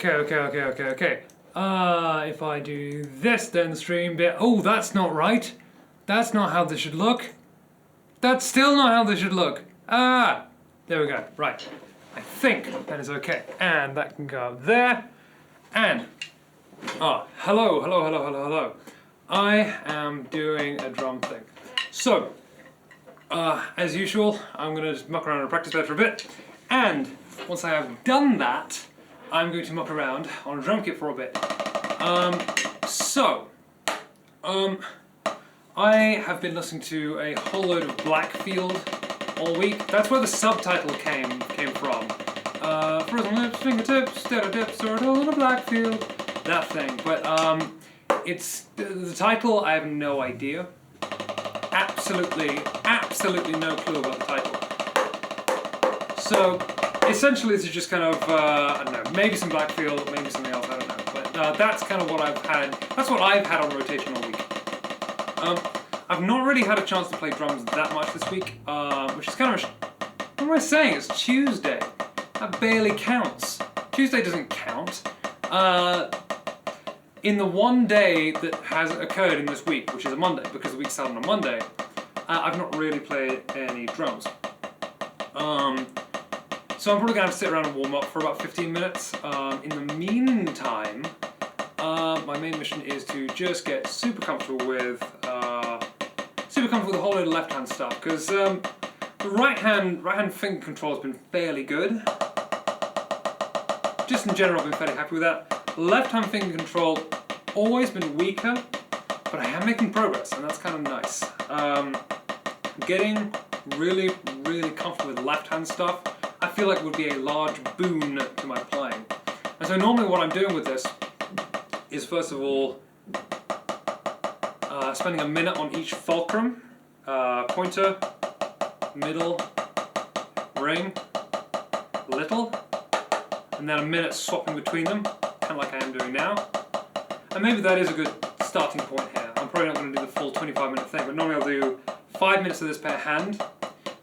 Okay. If I do this, then the stream bit. Oh, that's not right. That's not how this should look. That's still not how this should look. Ah, there we go. Right. I think that is okay. And that can go up there. And, hello. I am doing a drum thing. So, as usual, I'm going to just muck around in a practice bed for a bit. And once I have done that, I'm going to muck around on a drum kit for a bit. I have been listening to a whole load of Blackfield all week. That's where the subtitle came from. Frozen lips, fingertips, steady dips, sword in a Blackfield. That thing. But it's the title. I have no idea. Absolutely no clue about the title. So essentially, this is just kind of I don't know, maybe some Blackfield, maybe something else. I don't know. But that's kind of what I've had. That's what I've had on rotation all week. I've not really had a chance to play drums that much this week, which is kind of what am I saying? It's Tuesday. That barely counts. Tuesday doesn't count. In the one day that has occurred in this week, which is a Monday, because the week started on a Monday, I've not really played any drums. So I'm probably going to have to sit around and warm up for about 15 minutes. In the meantime, my main mission is to just get super comfortable with a whole load of left-hand stuff, because the right-hand finger control has been fairly good. Just in general, I've been fairly happy with that. Left-hand finger control always been weaker, but I am making progress, and that's kind of nice. Getting really comfortable with left-hand stuff, I feel like would be a large boon to my playing. And so normally what I'm doing with this is first of all spending a minute on each fulcrum, pointer, middle, ring, little, and then a minute swapping between them, kind of like I am doing now. And maybe that is a good starting point here. I'm probably not going to do the full 25-minute thing, but normally I'll do 5 minutes of this per hand,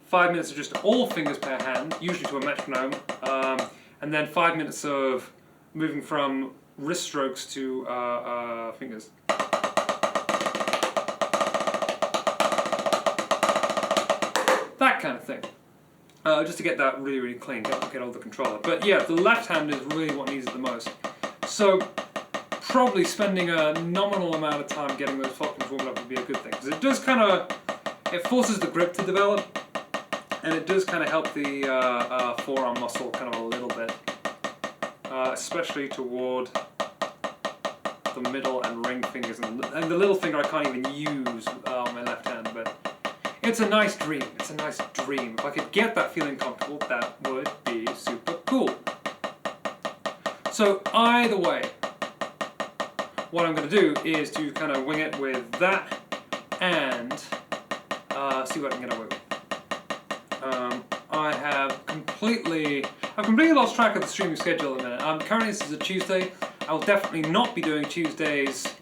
5 minutes of just all fingers per hand, usually to a metronome, and then 5 minutes of moving from wrist strokes to fingers. That kind of thing. Just to get that really clean, get all the control. But yeah, the left hand is really what needs it the most. So probably spending a nominal amount of time getting those fulcrums warmed up would be a good thing, because it does kind of, it forces the grip to develop, and it does kind of help the forearm muscle kind of a little bit, especially toward the middle and ring fingers, and the little finger I can't even use on my left hand, but it's a nice dream. It's a nice dream. If I could get that feeling comfortable, that would be super cool. So either way, what I'm going to do is to kind of wing it with that and see what I can get away with. I've completely lost track of the streaming schedule at the minute. Currently this is a Tuesday. I will definitely not be doing Tuesdays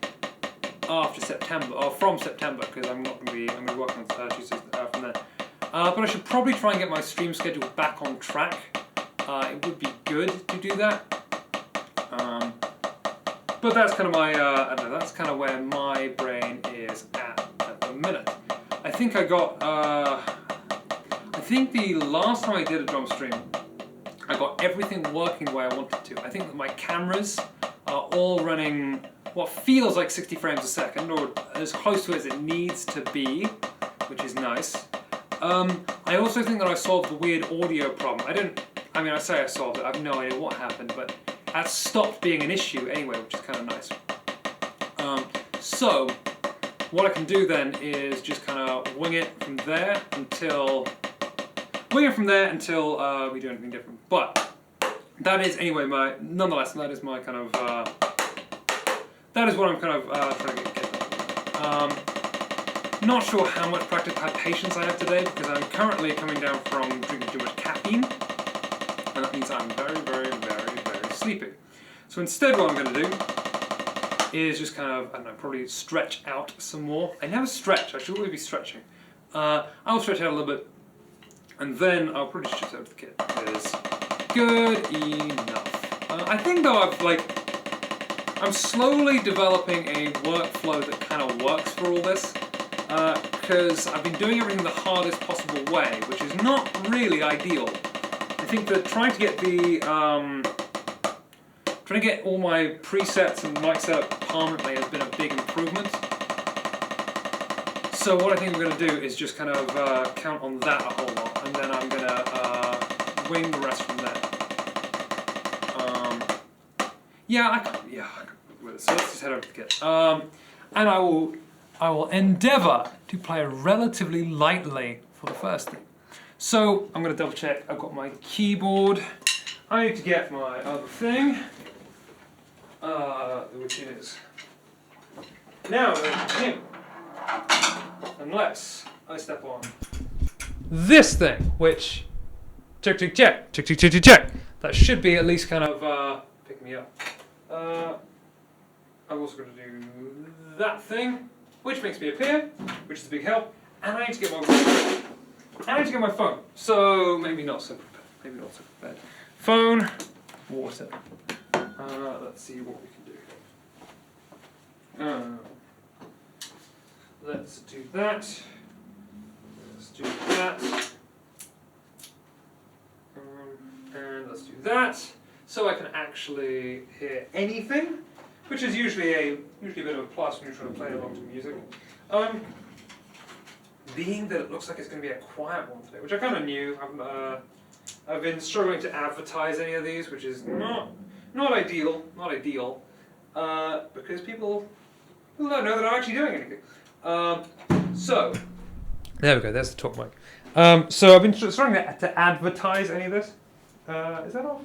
after September, or from September, because I'm going to be working on Tuesdays from then. But I should probably try and get my stream schedule back on track. It would be good to do that. But that's kind of my, I don't know, that's kind of where my brain is at the minute. I think I got, I think the last time I did a drum stream, I got everything working the way I wanted to. I think that my cameras are all running what feels like 60 frames a second, or as close to it as it needs to be, which is nice. I also think that I solved the weird audio problem. I say I solved it, I have no idea what happened, but that stopped being an issue anyway, which is kind of nice. So, what I can do then is just kind of wing it from there until we do anything different. But that is anyway nonetheless, that is my kind of, that is what I'm kind of trying to get. Not sure how much practical patience I have today, because I'm currently coming down from drinking too much caffeine, and that means I'm very sleepy. So instead what I'm going to do is just kind of, I don't know, probably stretch out some more. I never stretch, I should really be stretching. I'll stretch out a little bit, and then I'll probably shift over the kit, because good enough. I think though I'm slowly developing a workflow that kind of works for all this, because I've been doing everything the hardest possible way, which is not really ideal. I think that trying to get all my presets and mic setup permanently has been a big improvement. So what I think I'm going to do is just kind of count on that a whole lot, and then I'm going to wing the rest from there. So let's just head over to the kit. And I will endeavour to play relatively lightly for the first thing. So I'm going to double check. I've got my keyboard. I need to get my other thing, which is now in. Unless I step on this thing, which check. That should be at least kind of pick me up. I'm also going to do that thing, which makes me appear, which is a big help. And I need to get my phone. So maybe not so prepared. Phone, water. Let's see what we can do. Let's do that. Let's do that. And let's do that. So I can actually hear anything, which is usually a bit of a plus when you're trying to play along to music. Being that it looks like it's going to be a quiet one today, which I kind of knew. I've been struggling to advertise any of these, which is not ideal. Because people don't know that I'm actually doing anything. So there we go. There's the talk mic. So I've been struggling to advertise any of this. Is that off?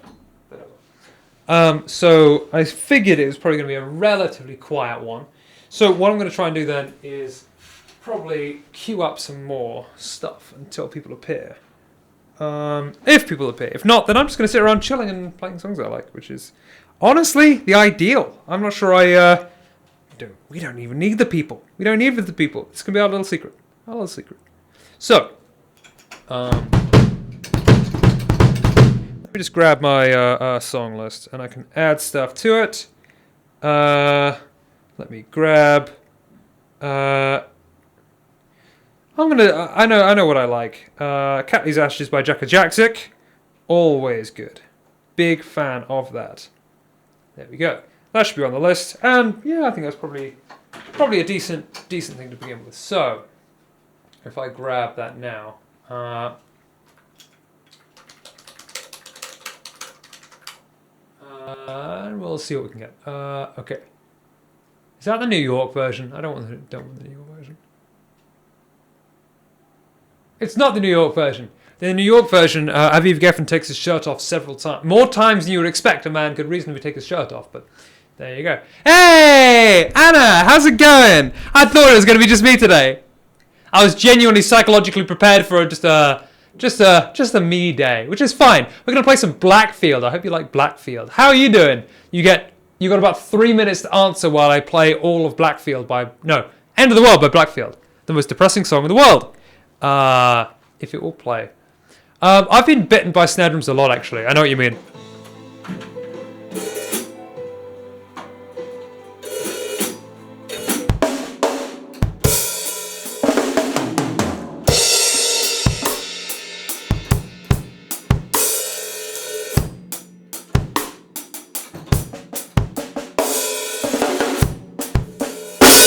So I figured it was probably going to be a relatively quiet one. So what I'm going to try and do then is probably queue up some more stuff until people appear. If people appear. If not, then I'm just going to sit around chilling and playing songs I like, which is honestly the ideal. I'm not sure we don't even need the people. We don't need the people. It's going to be our little secret. So, let me just grab my song list and I can add stuff to it. Let me grab. I know what I like. Catley's Ashes by Jakszyk. Always good. Big fan of that. There we go. That should be on the list, and yeah, I think that's probably a decent thing to begin with. So, if I grab that now, and we'll see what we can get. Okay, is that the New York version? I don't want the New York version. It's not the New York version. In the New York version, Aviv Geffen takes his shirt off several times, more times than you would expect a man could reasonably take his shirt off, but. There you go. Hey, Anna, how's it going? I thought it was going to be just me today. I was genuinely psychologically prepared for just a me day, which is fine. We're going to play some Blackfield. I hope you like Blackfield. How are you doing? You got about 3 minutes to answer while I play all of Blackfield End of the World by Blackfield, the most depressing song in the world. If it will play. I've been bitten by snare drums a lot, actually. I know what you mean.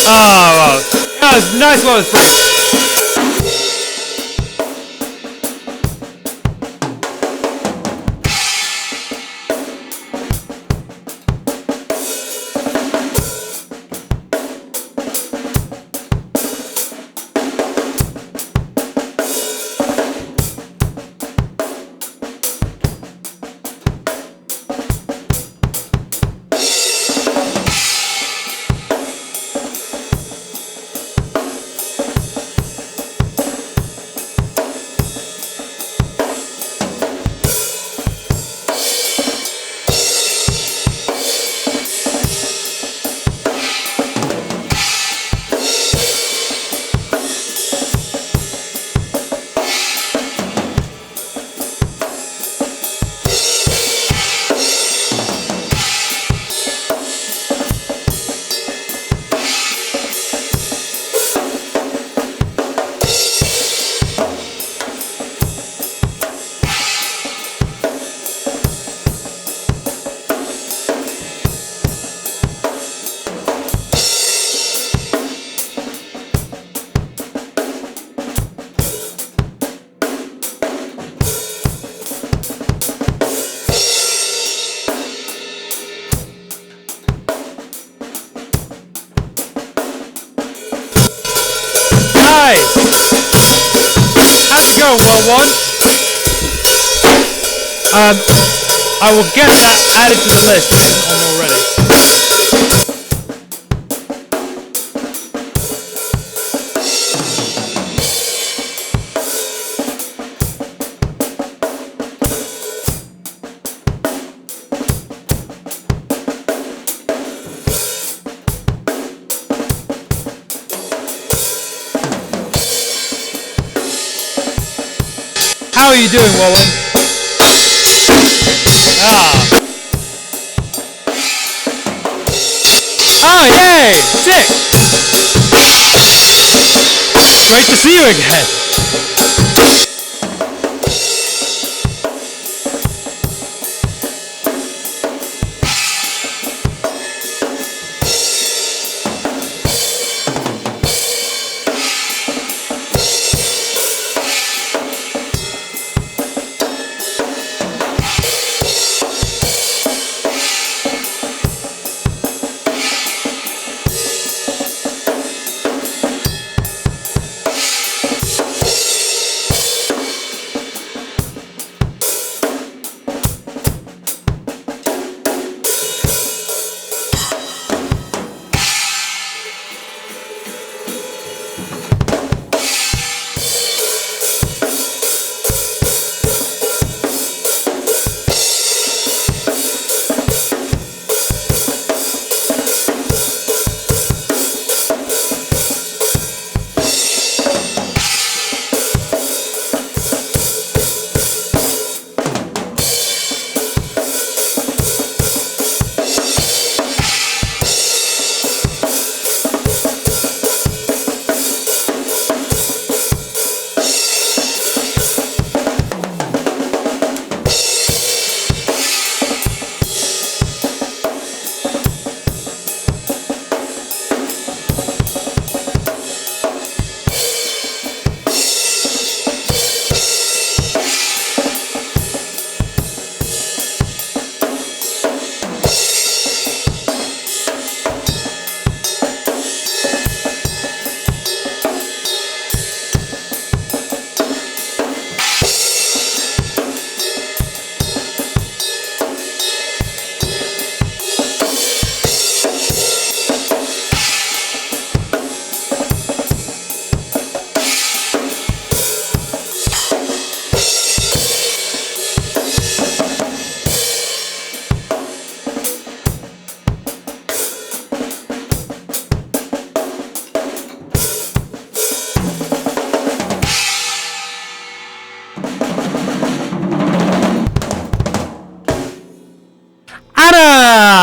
Oh, well, that was nice one. Hey! How's it going, well one? I will get that added to the list if it isn't on already. How are you doing, Wallen? Oh, yay! Sick! Great to see you again!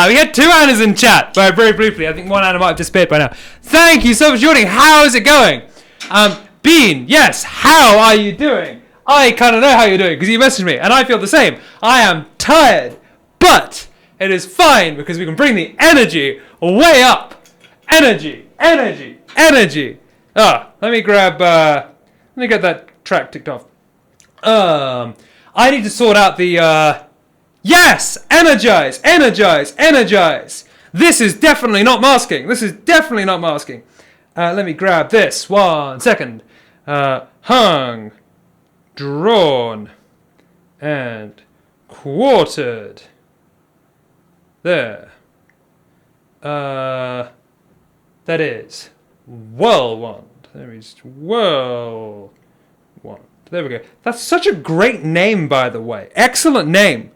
We had 2 Annas in chat, but very briefly. I think 1 Anna might have disappeared by now. Thank you so much for joining. How is it going? Bean, yes, how are you doing? I kind of know how you're doing because you messaged me, and I feel the same. I am tired, but it is fine because we can bring the energy way up. Energy, energy, energy. Let me grab, let me get that track ticked off. I need to sort out the, yes! Energize! Energize! Energize! This is definitely not masking. This is definitely not masking. Let me grab this. 1 second. Hung. Drawn. And quartered. There. That is. Whirlwind. There is whirlwind. There we go. That's such a great name, by the way. Excellent name.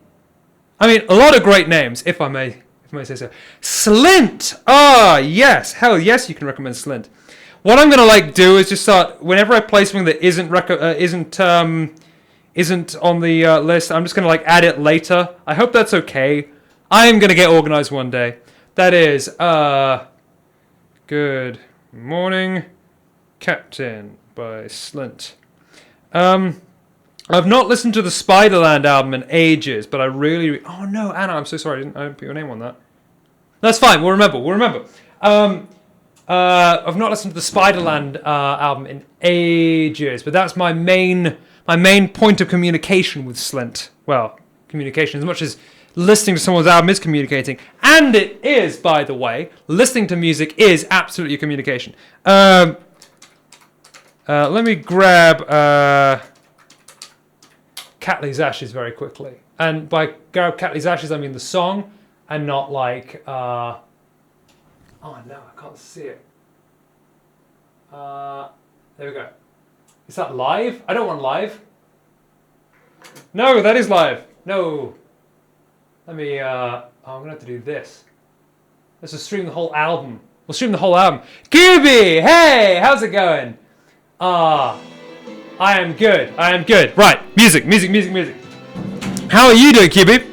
I mean, a lot of great names, if I may say so. Slint! Yes. Hell yes, you can recommend Slint. What I'm going to do is just start, whenever I play something that isn't on the list, I'm just going to add it later. I hope that's okay. I am going to get organized one day. That is, Good Morning, Captain by Slint. I've not listened to the Spiderland album in ages, but I really... Oh no, Anna, I'm so sorry. I didn't put your name on that. That's fine. We'll remember. I've not listened to the Spiderland album in ages, but that's my main point of communication with Slint. Well, communication as much as listening to someone's album is communicating, and it is, by the way, listening to music is absolutely communication. Let me grab Catley's Ashes very quickly. And by grab Catley's Ashes, I mean the song, and not like... oh no, I can't see it. There we go. Is that live? I don't want live. No, that is live. No. Let me, I'm gonna have to do this. Let's just stream the whole album. We'll stream the whole album. QB! Hey! How's it going? I am good. I am good. Right. Music. How are you doing, QB?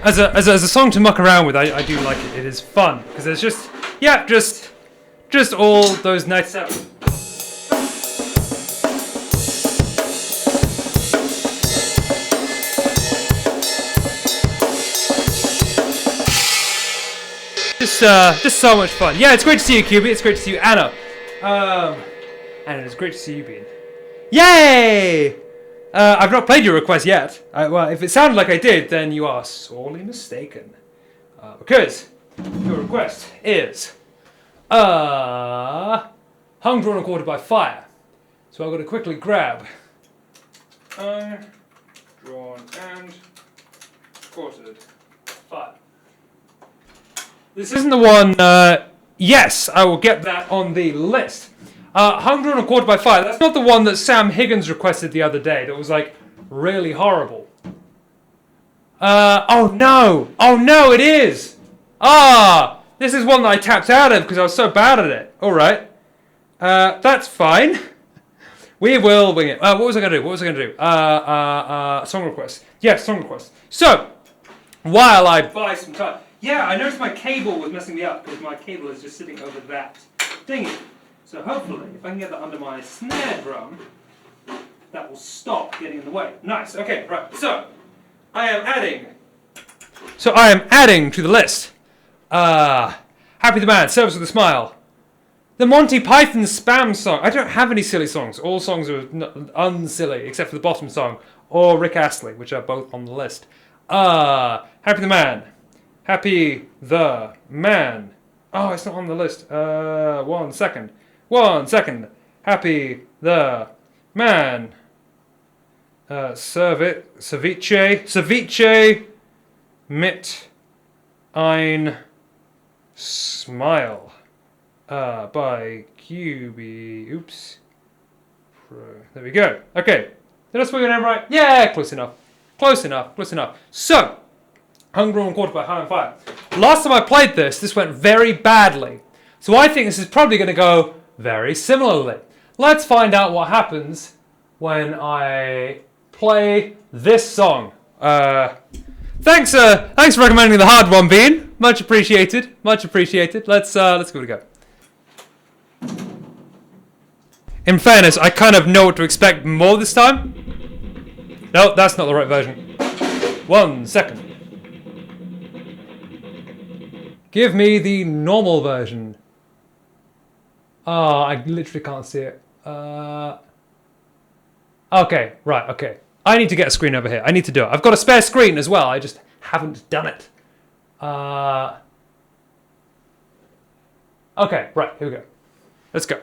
as a song to muck around with, I do like it. It is fun because there's just all those nice sounds. Just so much fun. Yeah, it's great to see you, QB. It's great to see you, Anna. And it's great to see you, Bean. Yay! I've not played your request yet. Well, if it sounded like I did, then you are sorely mistaken. Because your request is hung, drawn, and quartered by fire. So I've got to quickly grab hung, drawn, and quartered fire. This isn't the one. Yes, I will get that on the list. Hung, drawn, and quartered by fire. That's not the one that Sam Higgins requested the other day. That was like really horrible. Oh no, it is. This is one that I tapped out of because I was so bad at it. All right, that's fine. We will wing it. What was I gonna do? Song request. Yes, song request. So while I buy some time. Yeah, I noticed my cable was messing me up because my cable is just sitting over that thingy. So hopefully, if I can get that under my snare drum, that will stop getting in the way. Nice. Okay, right. So I am adding to the list. Happy the Man, Service with a Smile. The Monty Python spam song. I don't have any silly songs. All songs are unsilly, except for the bottom song, or Rick Astley, which are both on the list. Happy the Man. Happy the Man. Oh, it's not on the list. 1 second. Happy the Man. Ceviche. Mit ein Smile. By QB. Oops. There we go. Okay. Did I spell your name right? Yeah, close enough. So, Hung, Drawn, and Quartered by High on Fire. Last time I played this went very badly. So I think this is probably going to go very similarly. Let's find out what happens when I play this song. Thanks for recommending the hard one, Bean. Much appreciated. Let's give it a go. In fairness, I kind of know what to expect more this time. No, that's not the right version. 1 second. Give me the normal version. I literally can't see it. Okay, right, okay. I need to get a screen over here. I need to do it. I've got a spare screen as well. I just haven't done it. Okay, right, here we go. Let's go.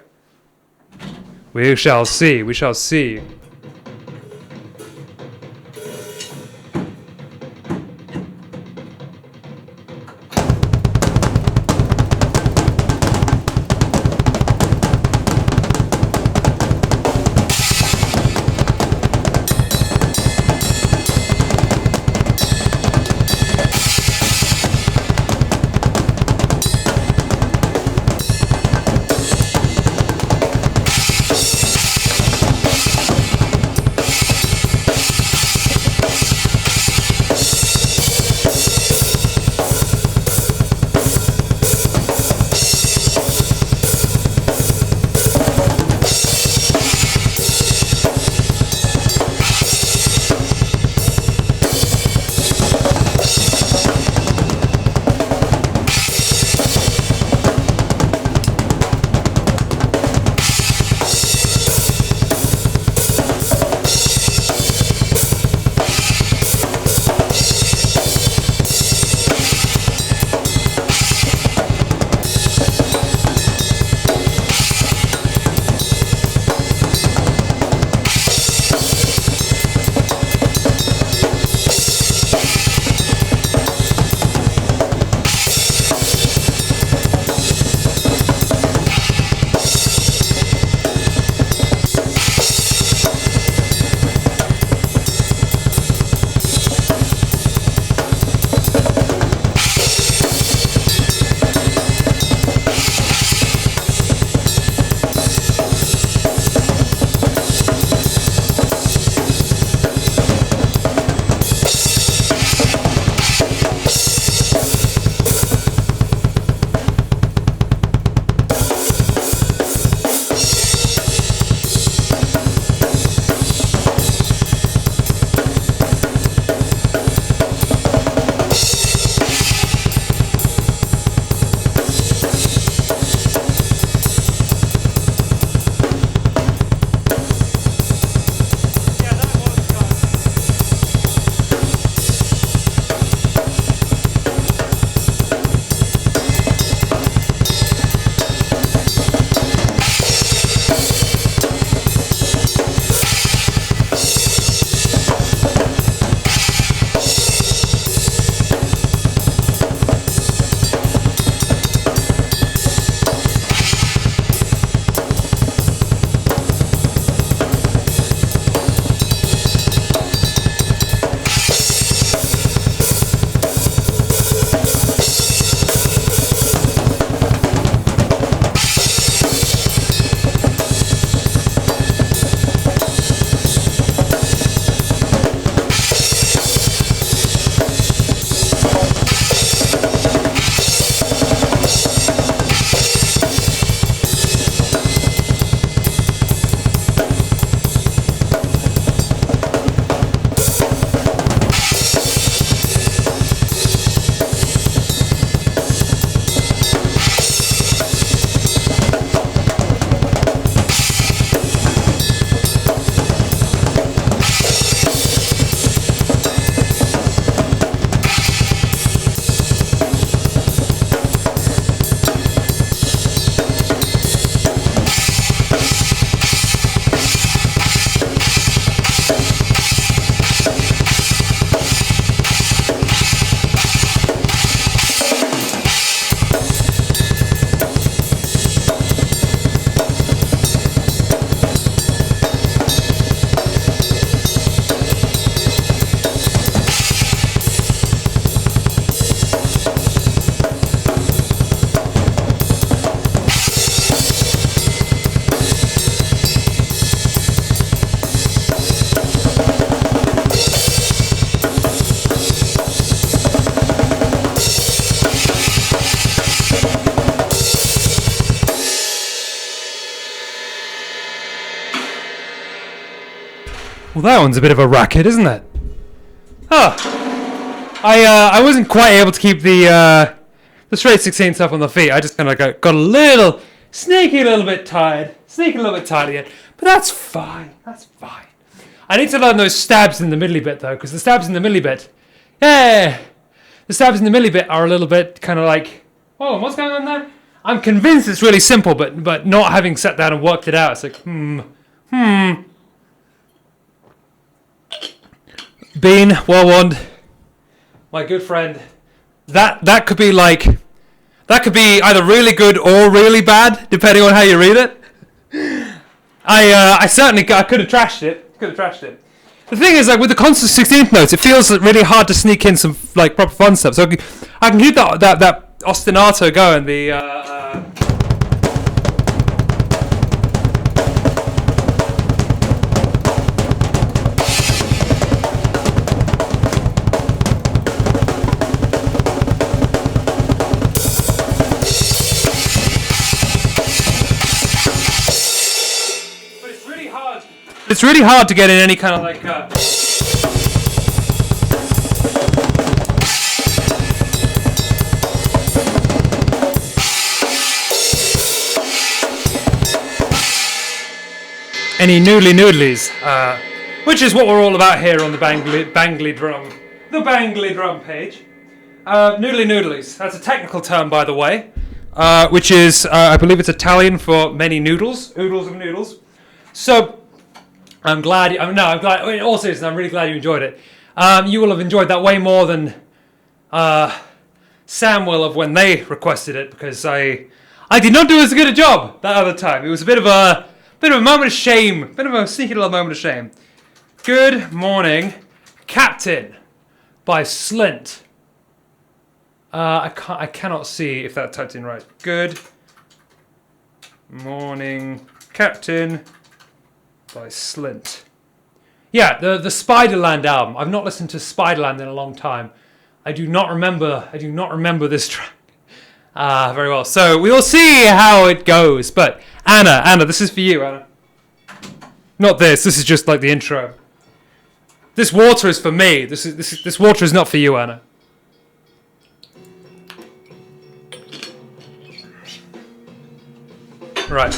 We shall see. Well, that one's a bit of a racket, isn't it? Oh. I wasn't quite able to keep the straight 16ths up on the feet. I just kind of got a little, sneaky a little bit tired again. But that's fine. That's fine. I need to learn those stabs in the middly bit though, because the stabs in the middly bit, the stabs in the middly bit are a little bit kind of like, oh, what's going on there? I'm convinced it's really simple, but not having sat down and worked it out, it's like, Bean, well wand, my good friend. That could be like, that could be either really good or really bad, depending on how you read it. I could have trashed it. The thing is, like with the constant 16th notes, it feels really hard to sneak in some like proper fun stuff. So I can keep that ostinato going. It's really hard to get in any kind of like any noodlies, which is what we're all about here on the Bangly Drum page. Noodlies. That's a technical term, by the way, which is I believe it's Italian for many noodles, oodles of noodles. So. I'm glad. In all seriousness, I'm really glad you enjoyed it. You will have enjoyed that way more than Sam will have when they requested it, because I did not do as good a job that other time. It was a bit of a moment of shame, bit of a sneaky little moment of shame. Good morning, Captain, by Slint. I cannot see if that typed in right. Good morning, Captain. By Slint. Yeah, the Spiderland album. I've not listened to Spiderland in a long time. I do not remember this track very well. So we will see how it goes. But Anna, this is for you, Anna. Not this. This is just like the intro. This water is for me. This water is not for you, Anna. Right.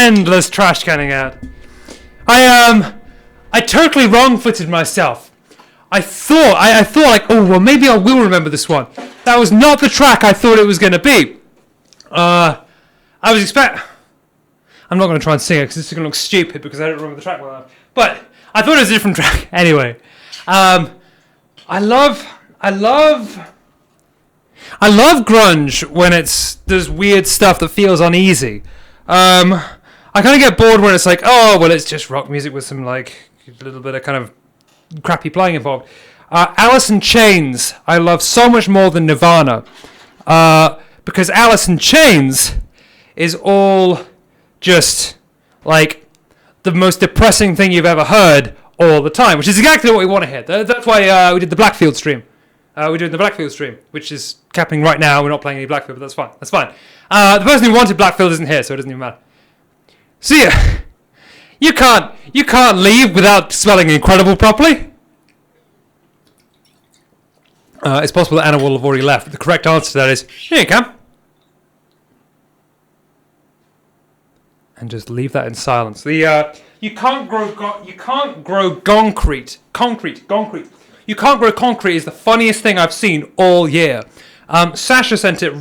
endless trash canning out. I totally wrong-footed myself. I thought like, oh, well, maybe I will remember this one. That was not the track I thought it was going to be. I'm not going to try and sing it because this is going to look stupid because I don't remember the track well enough. But I thought it was a different track. Anyway, I love grunge when there's weird stuff that feels uneasy. I kind of get bored when it's like, oh, well, it's just rock music with some like a little bit of kind of crappy playing involved. Alice in Chains I love so much more than Nirvana, because Alice in Chains is all just like the most depressing thing you've ever heard all the time, which is exactly what we want to hear. That's why we did the Blackfield stream. We're doing the Blackfield stream, which is happening right now. We're not playing any Blackfield, but that's fine. That's fine. The person who wanted Blackfield isn't here, so it doesn't even matter. See ya. You can't leave without smelling incredible properly. It's possible that Anna will have already left, but the correct answer to that is, here you come. And just leave that in silence. You can't grow concrete. You can't grow concrete is the funniest thing I've seen all year. Sasha sent it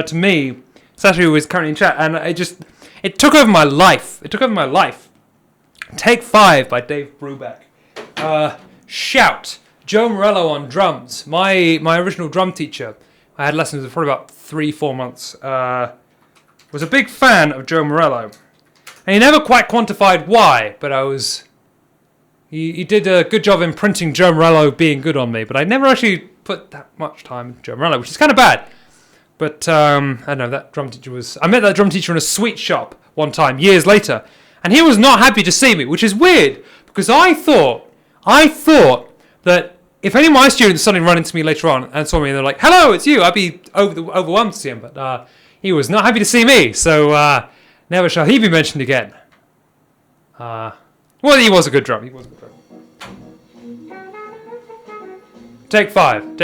to me. Sasha, who is currently in chat, and it took over my life. Take 5 by Dave Brubek. Shout. Joe Morello on drums. My original drum teacher, I had lessons with for about 3-4 months, was a big fan of Joe Morello. And he never quite quantified why, but he did a good job imprinting Joe Morello being good on me, but I never actually put that much time into Joe Morello, which is kind of bad. But, I don't know, that drum teacher I met that drum teacher in a sweet shop one time, years later, and he was not happy to see me, which is weird, because I thought that if any of my students suddenly run into me later on and saw me and they're like, hello, it's you, I'd be overwhelmed to see him, but he was not happy to see me, so never shall he be mentioned again. Well, he was a good drummer. Take 5.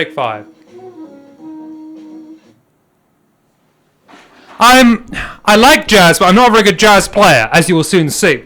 I like jazz, but I'm not a very good jazz player, as you will soon see.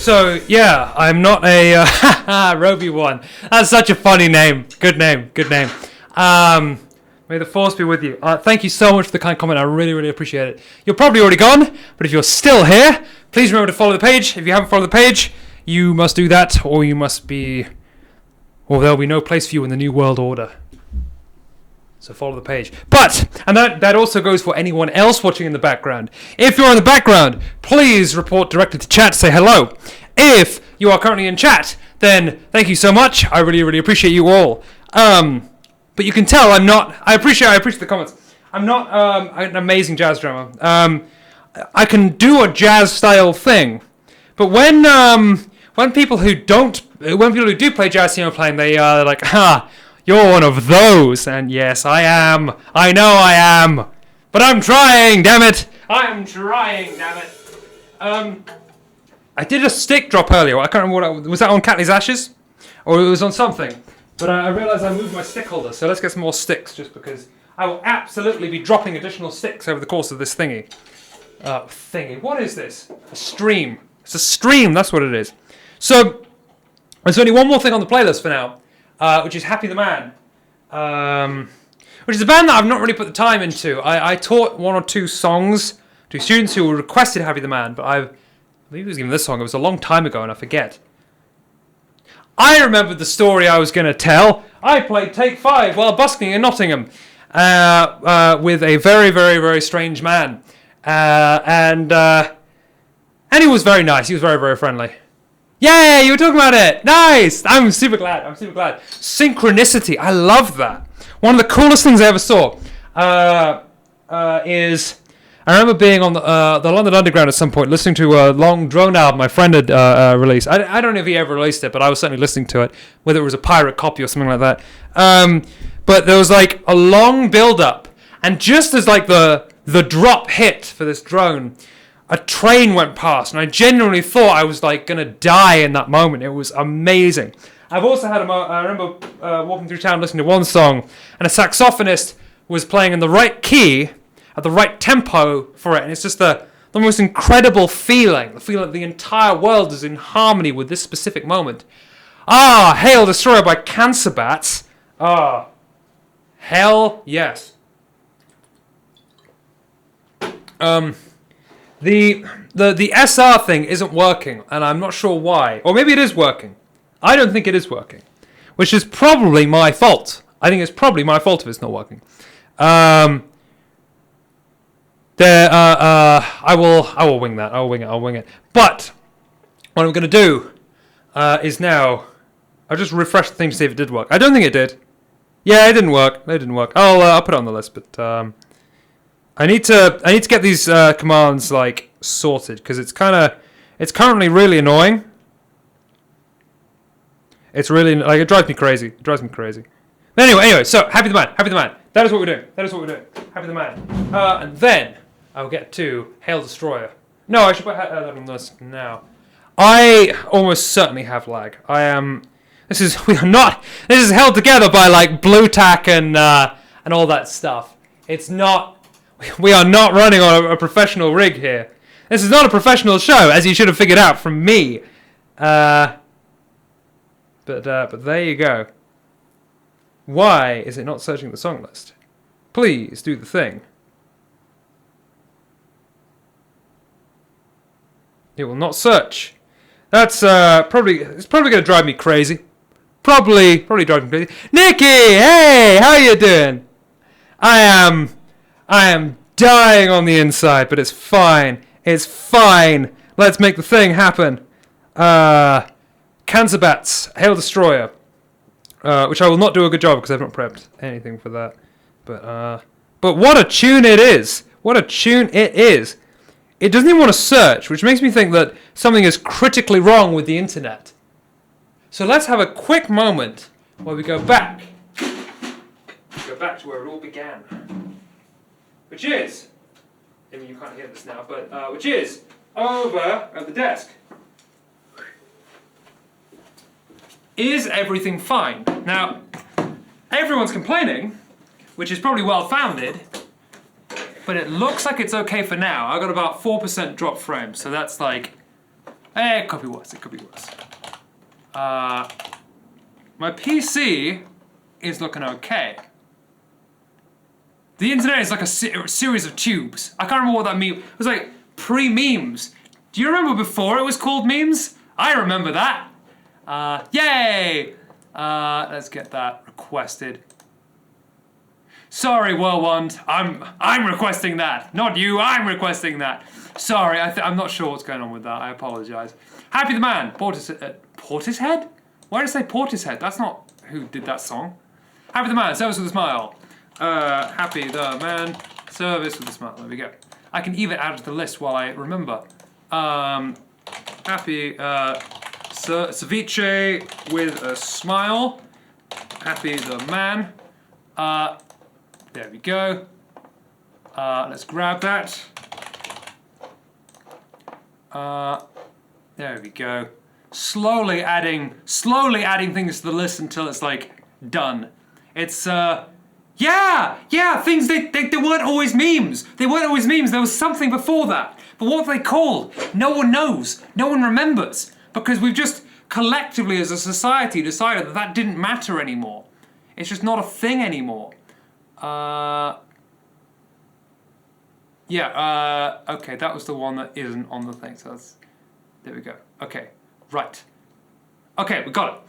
So, yeah, I'm not a... Roby1. That's such a funny name. Good name. Good name. May the force be with you. Thank you so much for the kind comment. I really, really appreciate it. You're probably already gone, but if you're still here, please remember to follow the page. If you haven't followed the page, you must do that, or you must be... or there'll be no place for you in the New World Order. So follow the page. But, and that also goes for anyone else watching in the background. If you're in the background, please report directly to chat, say hello. If you are currently in chat, then thank you so much. I really, really appreciate you all. But you can tell I'm not, I appreciate the comments. I'm not an amazing jazz drummer. I can do a jazz style thing. But when people who do play jazz see me playing, they are like, you're one of those. And yes, I am. I know I am. But I'm trying, damn it. I'm trying, damn it. I did a stick drop earlier. I can't remember what was that on Catley's Ashes? Or it was on something. But I realised I moved my stick holder, so let's get some more sticks, just because I will absolutely be dropping additional sticks over the course of this thingy. What is this? A stream. It's a stream, that's what it is. So, there's only one more thing on the playlist for now, which is Happy the Man. Which is a band that I've not really put the time into. I taught one or two songs to students who requested Happy the Man, but I believe it was even this song. It was a long time ago, and I forget. I remembered the story I was going to tell. I played Take 5 while busking in Nottingham with a very, very, very strange man. And he was very nice. He was very, very friendly. Yay, you were talking about it. Nice. I'm super glad. Synchronicity. I love that. One of the coolest things I ever saw is... I remember being on the London Underground at some point, listening to a long drone album my friend had released. I don't know if he ever released it, but I was certainly listening to it, whether it was a pirate copy or something like that. But there was like a long build-up, and just as like the drop hit for this drone, a train went past, and I genuinely thought I was like gonna die in that moment. It was amazing. I've also had I remember walking through town listening to one song, and a saxophonist was playing in the right key, at the right tempo for it, and it's just the most incredible feeling. The feeling that the entire world is in harmony with this specific moment. Hail Destroyer by Cancer Bats. Hell yes. The SR thing isn't working, and I'm not sure why. Or maybe it is working. I don't think it is working, which is probably my fault. I think it's probably my fault if it's not working. I will wing that. I'll wing it. But what I'm going to do is now I'll just refresh the thing to see if it did work. I don't think it did. Yeah, it didn't work. I'll put it on the list, but I need to get these commands like sorted, because it's currently really annoying. It's really like, it drives me crazy. But anyway, so Happy the Man. That is what we're doing. Happy the Man. And then I'll get to Hail Destroyer. No, I should put that on this now. I almost certainly have lag. This is held together by like blue tack and all that stuff. It's not. We are not running on a professional rig here. This is not a professional show, as you should have figured out from me. But there you go. Why is it not searching the song list? Please do the thing. It will not search. That's probably going to drive me crazy. Probably drive me crazy. Nikki, hey, how you doing? I am dying on the inside, but it's fine. Let's make the thing happen. Cancer Bats, Hail Destroyer. Which I will not do a good job because I've not prepped anything for that. But what a tune it is! It doesn't even want to search, which makes me think that something is critically wrong with the internet. So let's have a quick moment where we go back. To where it all began. Which is, I mean, you can't hear this now, but which is over at the desk. Is everything fine? Now, everyone's complaining, which is probably well-founded, but it looks like it's okay for now. I got about 4% drop frame, so that's It could be worse. It could be worse. My PC is looking okay. The internet is like a series of tubes. I can't remember what that means. It was like pre-memes. Do you remember before it was called memes? I remember that. Yay! Let's get that requested. Sorry, Whirlwind. I'm requesting that. Not you. I'm requesting that. Sorry. I'm not sure what's going on with that. I apologize. Happy the Man. Portishead? Why did I say Portishead? That's not who did that song. Happy the Man. Service with a smile. Happy the Man. Service with a smile. There we go. I can even add it to the list while I remember. Happy ceviche with a smile. Happy the Man. There we go. Let's grab that. There we go. Slowly adding things to the list until it's like done. It's yeah, things they weren't always memes. They weren't always memes. There was something before that. But what were they called? No one knows. No one remembers because we've just collectively as a society decided that that didn't matter anymore. It's just not a thing anymore. Okay, that was the one that isn't on the thing, so there we go. Okay, right. Okay, we got it.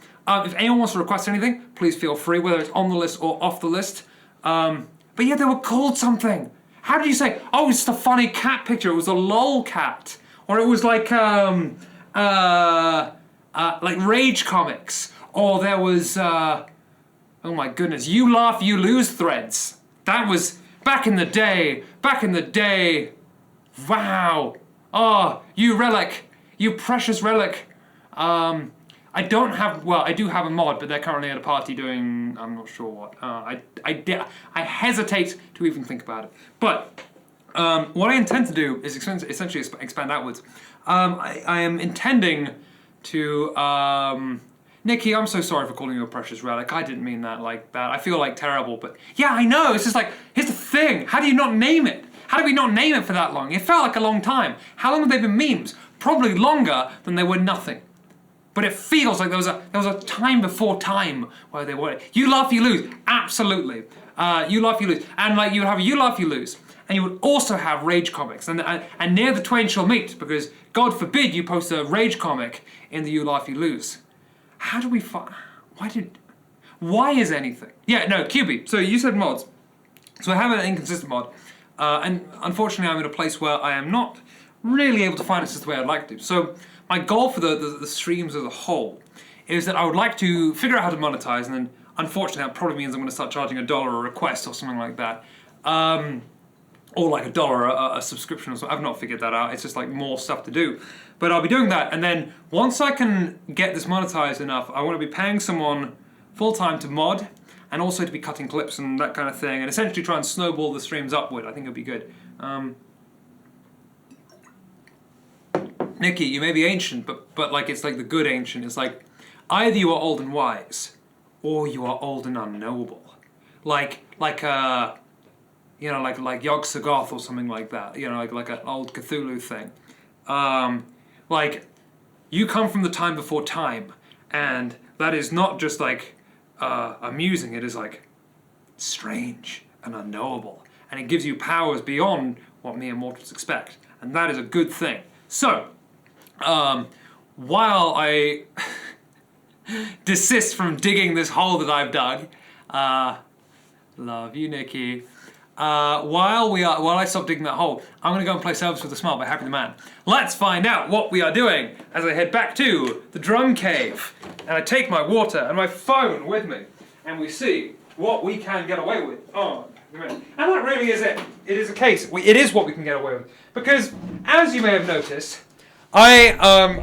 If anyone wants to request anything, please feel free, whether it's on the list or off the list. But yeah, they were called something. How did you say, oh, it's just a funny cat picture, it was a lol cat. Or it was like Rage Comics. Or there was, oh my goodness, You Laugh, You Lose threads. That was back in the day. Wow. Oh, you relic. You precious relic. I do have a mod, but they're currently at a party doing, I'm not sure what. I hesitate to even think about it. But what I intend to do is essentially expand outwards. I am intending to, Nikki, I'm so sorry for calling you a precious relic. I didn't mean that like that. I feel like terrible, but yeah, I know. It's just like, here's the thing. How do you not name it? How did we not name it for that long? It felt like a long time. How long have they been memes? Probably longer than they were nothing. But it feels like there was a time before time where they were. You Laugh, You Lose. Absolutely. You Laugh, You Lose. And like you would have You Laugh, You Lose. And you would also have Rage Comics. And near the twain shall meet, because God forbid you post a Rage comic in the You Laugh, You Lose. How do we find... Why is anything? Yeah, no, QB. So you said mods. So I have an inconsistent mod. And unfortunately I'm in a place where I am not really able to find it just the way I'd like to. So my goal for the streams as a whole is that I would like to figure out how to monetize, and then unfortunately that probably means I'm going to start charging $1 a request or something like that. Or like $1 a subscription or something. I've not figured that out. It's just like more stuff to do. But I'll be doing that, and then once I can get this monetized enough, I want to be paying someone full-time to mod, and also to be cutting clips and that kind of thing, and essentially try and snowball the streams upward. I think it'll be good. Nikki, you may be ancient, but like it's like the good ancient. It's like either you are old and wise, or you are old and unknowable. Like you know, like Yog-Sothoth or something like that. You know, like an old Cthulhu thing. Like you come from the time before time, and that is not just like amusing. It is like strange and unknowable, and it gives you powers beyond what mere mortals expect, and that is a good thing. So, while I desist from digging this hole that I've dug, love you, Nikki. While I stop digging that hole, I'm gonna go and play Service with a Smile by Happy the Man. Let's find out what we are doing as I head back to the drum cave, and I take my water and my phone with me, and we see what we can get away with. Oh, and that really is it. It is a case. It is what we can get away with, because as you may have noticed, I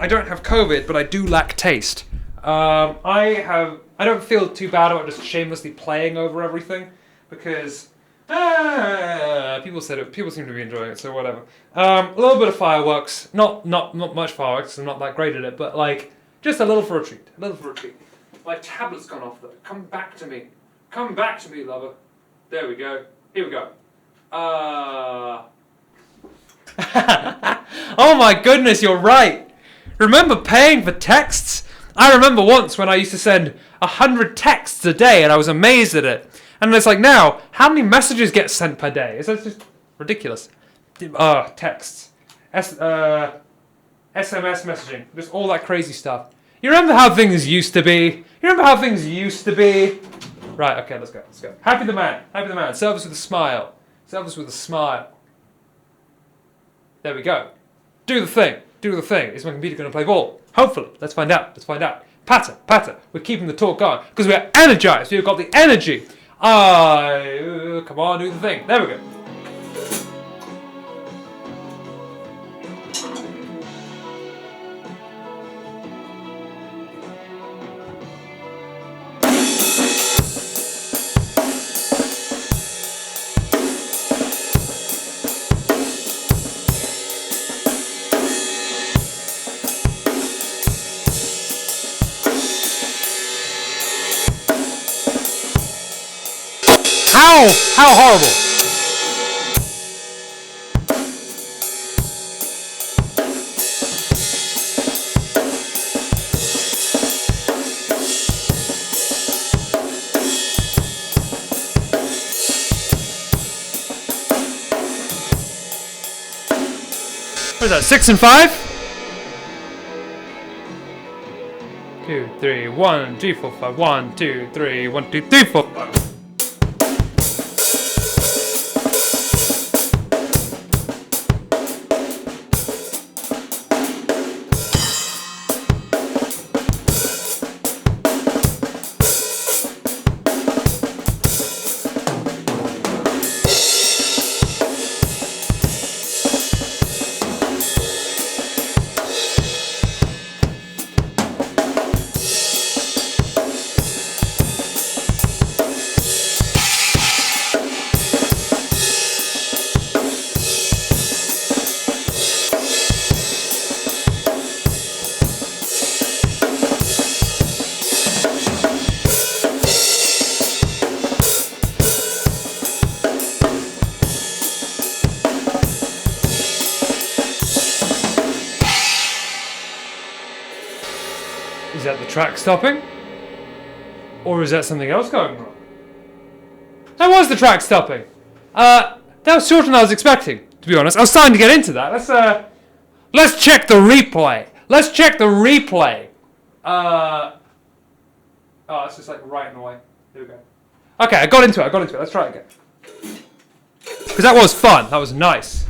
don't have COVID, but I do lack taste. I don't feel too bad about just shamelessly playing over everything, because people seem to be enjoying it, so whatever. A little bit of fireworks, not much fireworks, I'm not that great at it, but like just a little for a treat. My tablet's gone off though. Come back to me, lover. There we go. Here we go. Oh my goodness, you're right. Remember paying for texts? I remember once when I used to send 100 texts a day and I was amazed at it. And it's like now, how many messages get sent per day? It's just ridiculous. Texts. SMS messaging. Just all that crazy stuff. You remember how things used to be? Right, okay, let's go. Happy the man. Service with a smile. There we go. Do the thing. Is my computer going to play ball? Hopefully. Let's find out. Patter. We're keeping the talk going because we're energized. We've got the energy. Come on, do the thing. There we go. How horrible! What is that, 6 and 5? 2, 3, 1, 2, 4, 5, 1, 2, 3, 1, 2, 3, 4, 5. Is that the track stopping? Or is that something else going wrong? That was the track stopping. That was shorter than I was expecting, to be honest. I was starting to get into that. Let's check the replay. Oh, it's just like right in the way. Here we go. Okay, I got into it. Let's try it again. Because that was fun. That was nice.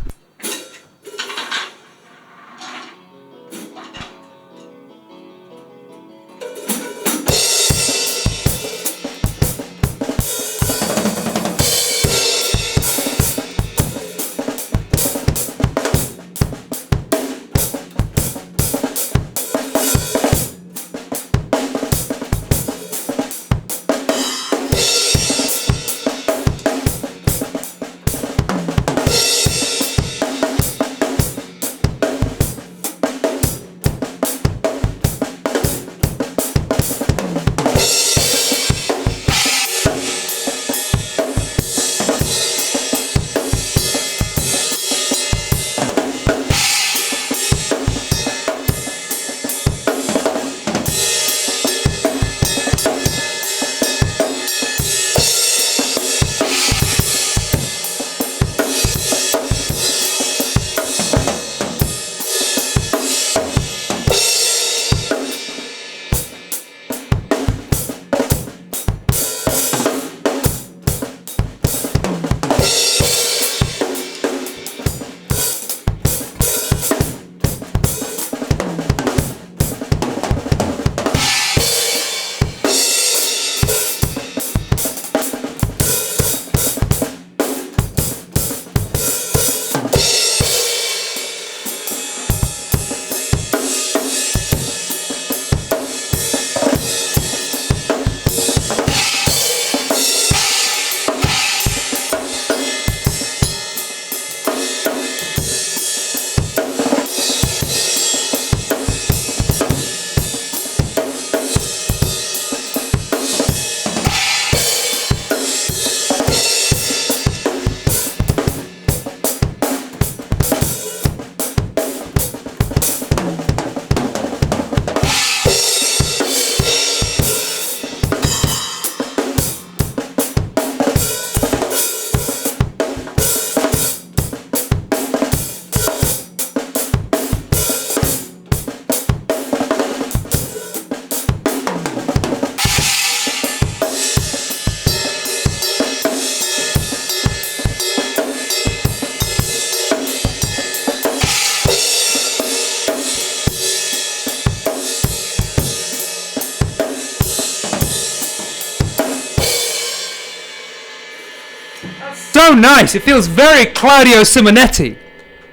nice. It feels very Claudio Simonetti,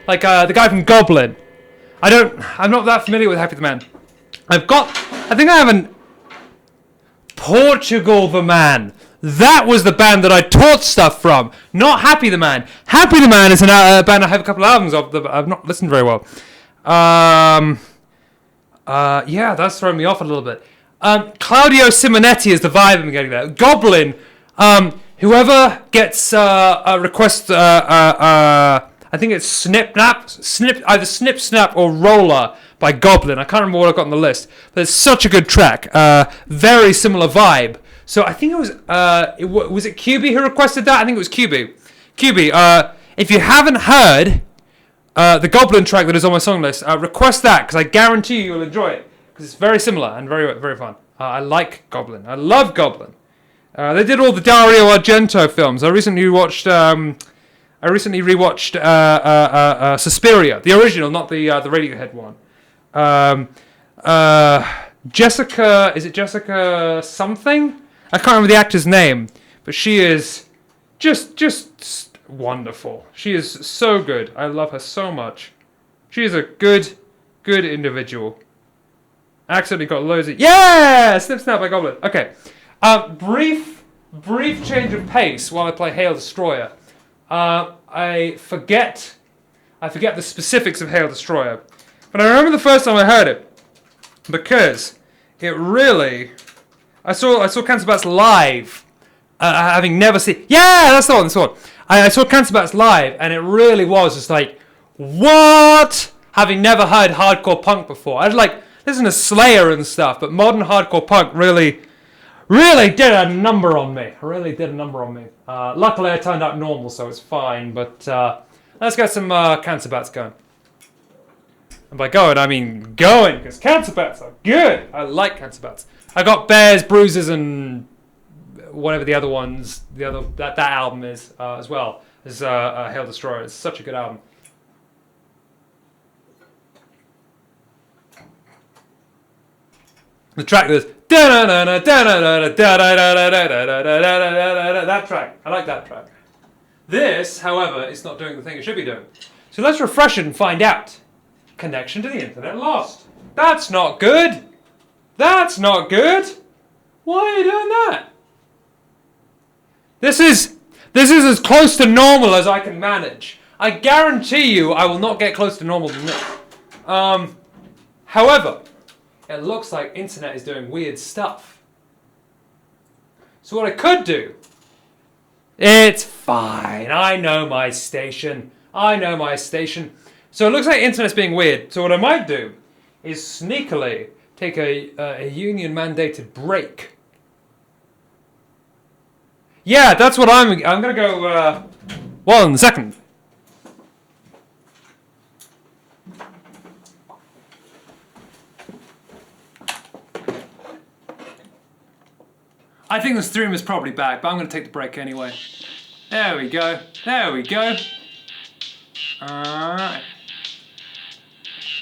like the guy from Goblin. I'm not that familiar with Happy the Man. I think I have an Portugal the Man. That was the band that I taught stuff from, not Happy the Man. Happy the Man is a band I have a couple of albums of that I've not listened very well. Yeah, that's thrown me off a little bit. Claudio Simonetti is the vibe I'm getting there. Goblin, whoever gets a request, I think it's Snip-snap, either Snip-snap or Roller by Goblin. I can't remember what I've got on the list, but it's such a good track. Very similar vibe. So I think it was, was it QB who requested that? I think it was QB. QB, if you haven't heard the Goblin track that is on my song list, request that, because I guarantee you'll enjoy it, because it's very similar and very, very fun. I like Goblin. I love Goblin. They did all the Dario Argento films. I recently rewatched Suspiria, the original, not the Radiohead one. Jessica, is it Jessica something? I can't remember the actor's name, but she is just wonderful. She is so good. I love her so much. She is a good individual. Accidentally got loads of... Yeah! Snip-snap by Goblin. Okay. Brief change of pace while I play Hail Destroyer. I forget the specifics of Hail Destroyer. But I remember the first time I heard it, because it really... I saw Cancer Bats live, having never seen... Yeah, that's the one. I saw Cancer Bats live, and it really was just like, what? Having never heard hardcore punk before. I'd like listen to Slayer and stuff, but modern hardcore punk really did a number on me. Luckily, I turned out normal, so it's fine. But let's get some Cancer Bats going. And by going, I mean going, because Cancer Bats are good. I like Cancer Bats. I got Bears, Bruises, and whatever the other ones, that album is as well as Hail Destroyer. It's such a good album. The track that's that track. I like that track. This, however, is not doing the thing it should be doing. So let's refresh it and find out. Connection to the internet lost. That's not good. That's not good. Why are you doing that? This is as close to normal as I can manage. I guarantee you I will not get close to normal than this. However, it looks like internet is doing weird stuff. So what I could do... It's fine. I know my station. So it looks like internet's being weird. So what I might do is sneakily take a union-mandated break. Yeah, that's what I'm going to go... 1 second. I think the stream is probably back, but I'm going to take the break anyway. There we go. Alright.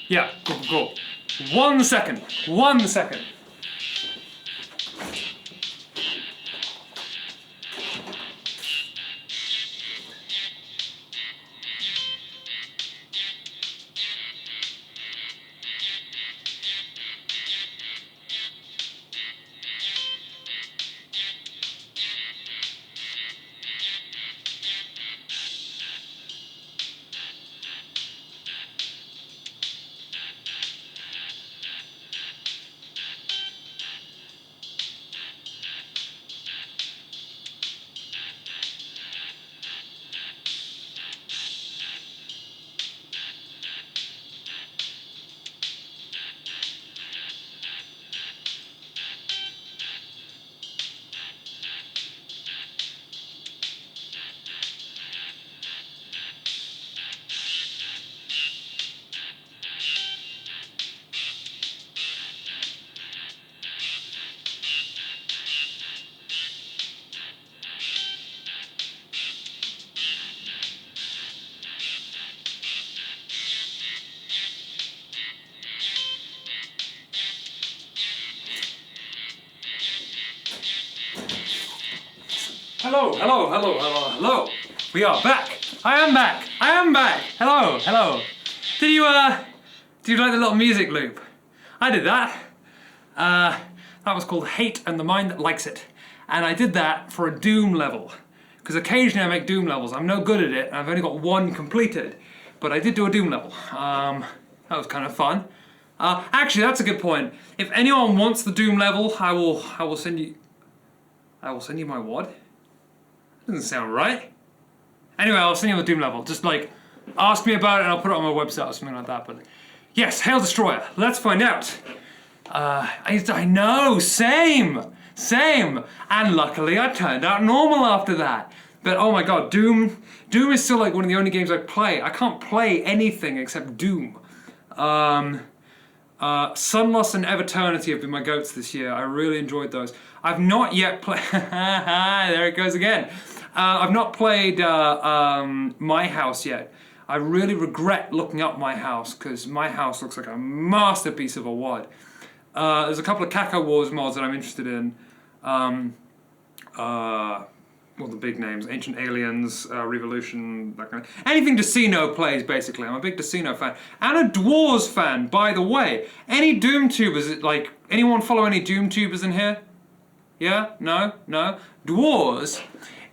Yeah, cool. 1 second. Hello. We are back. I am back. I am back. Hello, hello. Did you like the little music loop? I did that. That was called Hate and the Mind That Likes It. And I did that for a Doom level. Because occasionally I make Doom levels. I'm no good at it, and I've only got one completed. But I did do a Doom level. That was kind of fun. Actually, that's a good point. If anyone wants the Doom level, I will send you my WOD? Doesn't sound right. Anyway, I'll send you the Doom level. Just like, ask me about it and I'll put it on my website or something like that. But yes, Hail Destroyer. Let's find out. I know, same. And luckily I turned out normal after that. But oh my god, Doom is still like one of the only games I play. I can't play anything except Doom. Sunlost and Everternity have been my goats this year. I really enjoyed those. I've not yet played... there it goes again. I've not played My House yet. I really regret looking up My House, because My House looks like a masterpiece of a WOD. There's a couple of Caco Wars mods that I'm interested in. Well, the big names, Ancient Aliens, Revolution, that kind of... Anything Decino plays, basically. I'm a big Decino fan. And a Dwarves fan, by the way. Any Doom tubers, like, anyone follow any Doom tubers in here? Yeah? No? No? Dwarves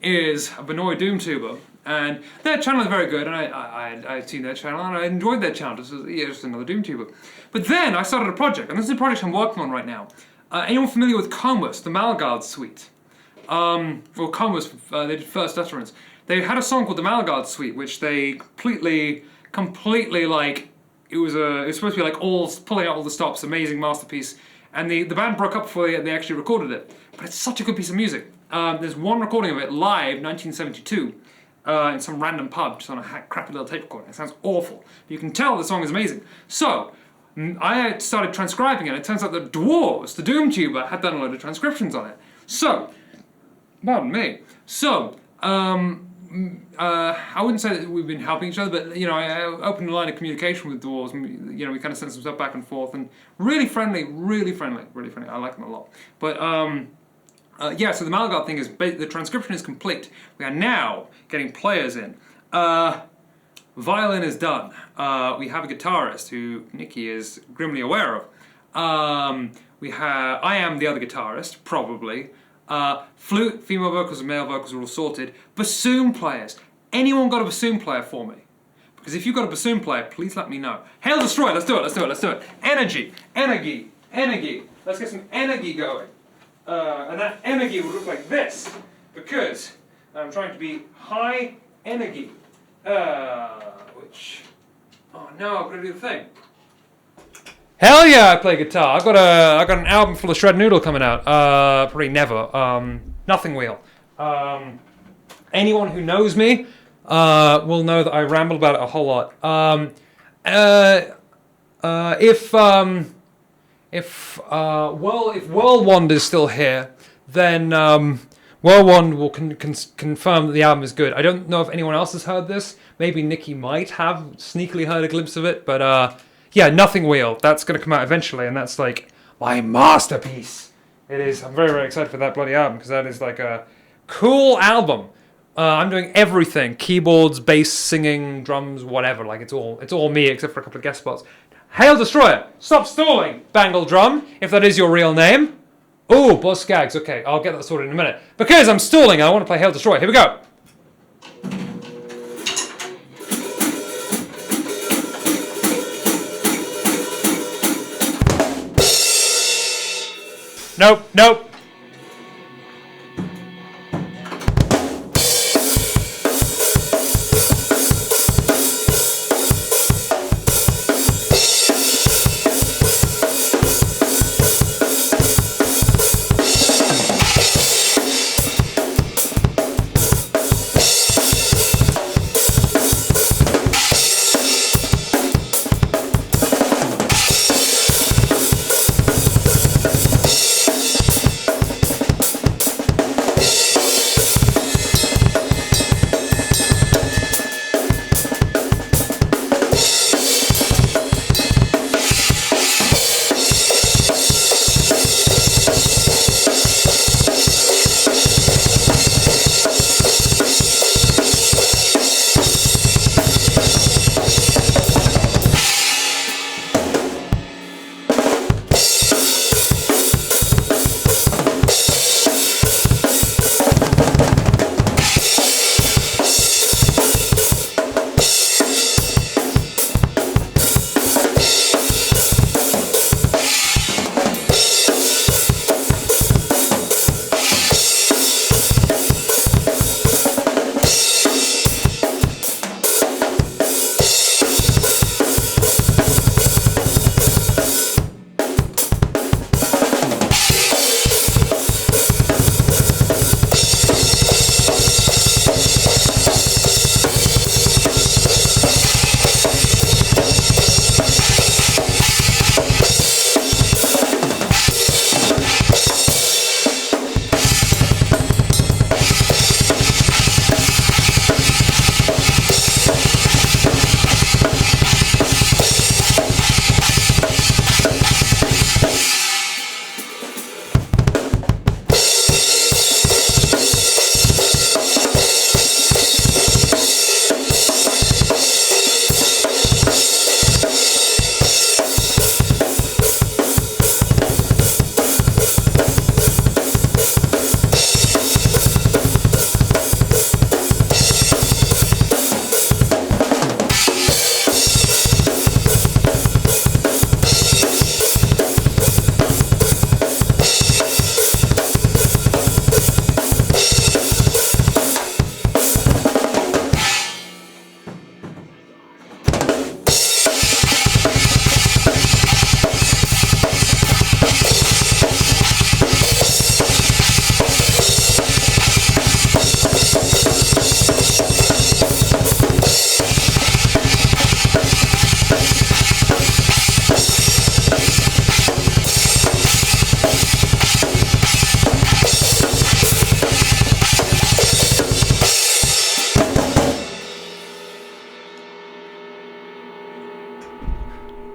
is a Benoit Doom tuber. And their channel is very good, and I'd seen their channel, and I enjoyed their channel. This is just another Doom tuber. But then I started a project, and this is a project I'm working on right now. Anyone familiar with Comus, the Malgard Suite? Well, Comus, they did First Utterance. They had a song called the Malgard Suite, which they completely like, it was supposed to be like all, pulling out all the stops, amazing masterpiece. And the band broke up before they actually recorded it. But it's such a good piece of music. There's one recording of it live, 1972, in some random pub, just on a crappy little tape recording. It sounds awful. But you can tell the song is amazing. So, I started transcribing it. It turns out that Dwarves, the Doom tuber, had done a load of transcriptions on it. So, pardon me. So, I wouldn't say that we've been helping each other, but, you know, I opened a line of communication with Dwarves, and, you know, we kind of sent some stuff back and forth, and really friendly. I like them a lot. But, yeah, so the Malgard thing is, the transcription is complete. We are now getting players in. Violin is done. We have a guitarist who Nikki is grimly aware of. I am the other guitarist, probably. Flute, female vocals and male vocals are all sorted. Bassoon players. Anyone got a bassoon player for me? Because if you've got a bassoon player, please let me know. Hail Destroy, let's do it. Energy. Let's get some energy going. And that energy will look like this, because I'm trying to be high energy. Oh no, I've got to do the thing. Hell yeah, I play guitar. I got an album full of shred noodle coming out. Probably never. Nothing Wheel. Anyone who knows me will know that I ramble about it a whole lot. If Whirlwind is still here, then Whirlwind will confirm that the album is good. I don't know if anyone else has heard this. Maybe Nikki might have sneakily heard a glimpse of it, but yeah, Nothing Wheel. That's going to come out eventually, and that's like my masterpiece. It is. I'm very, very excited for that bloody album, because that is like a cool album. I'm doing everything: keyboards, bass, singing, drums, whatever. Like it's all me, except for a couple of guest spots. Hail Destroyer! Stop stalling, Bangle Drum, if that is your real name. Oh, Boz Skaggs. Okay, I'll get that sorted in a minute. Because I'm stalling, I want to play Hail Destroyer. Here we go. Nope.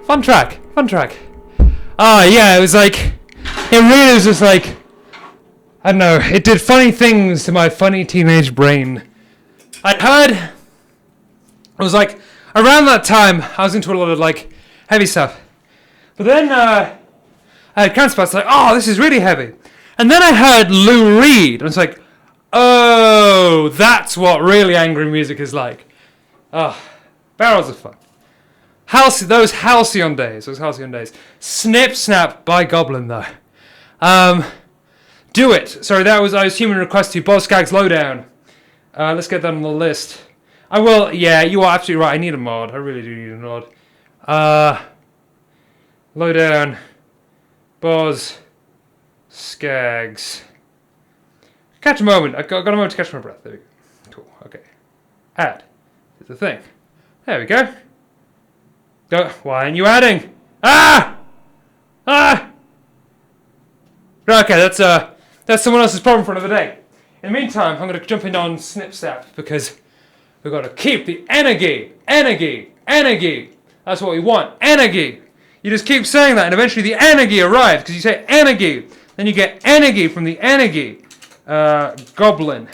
Fun track. Yeah, it was like, it really was just like, I don't know, it did funny things to my funny teenage brain. I heard, it was like, around that time, I was into a lot of like, heavy stuff. But then, I had counterparts like, oh, this is really heavy. And then I heard Lou Reed, and I was like, oh, that's what really angry music is like. Oh, barrels of fun. Those halcyon days. Snip-snap by Goblin, though. Do it. Sorry, I was human request to Boz Skaggs Lowdown. Let's get that on the list. I will, yeah, you are absolutely right. I need a mod. I really do need a mod. Lowdown. Boz Skaggs. Catch a moment. I got a moment to catch my breath. There we go. Cool. Okay. Add. It's a thing. There we go. Why aren't you adding? Ah! Okay, that's someone else's problem for another day. In the meantime, I'm going to jump in on Snip-snap because we've got to keep the energy. That's what we want. Energy. You just keep saying that, and eventually the energy arrives because you say energy. Then you get energy from the energy. Goblin.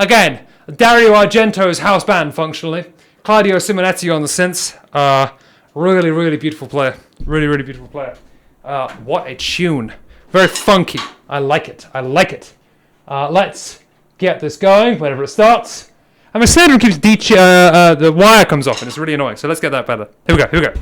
Again, Dario Argento's house band, functionally. Claudio Simonetti on the synths. Really, really beautiful player. Really beautiful player. What a tune. Very funky. I like it. Let's get this going whenever it starts. And my Sandrum keeps the wire comes off and it's really annoying. So let's get that better. Here we go.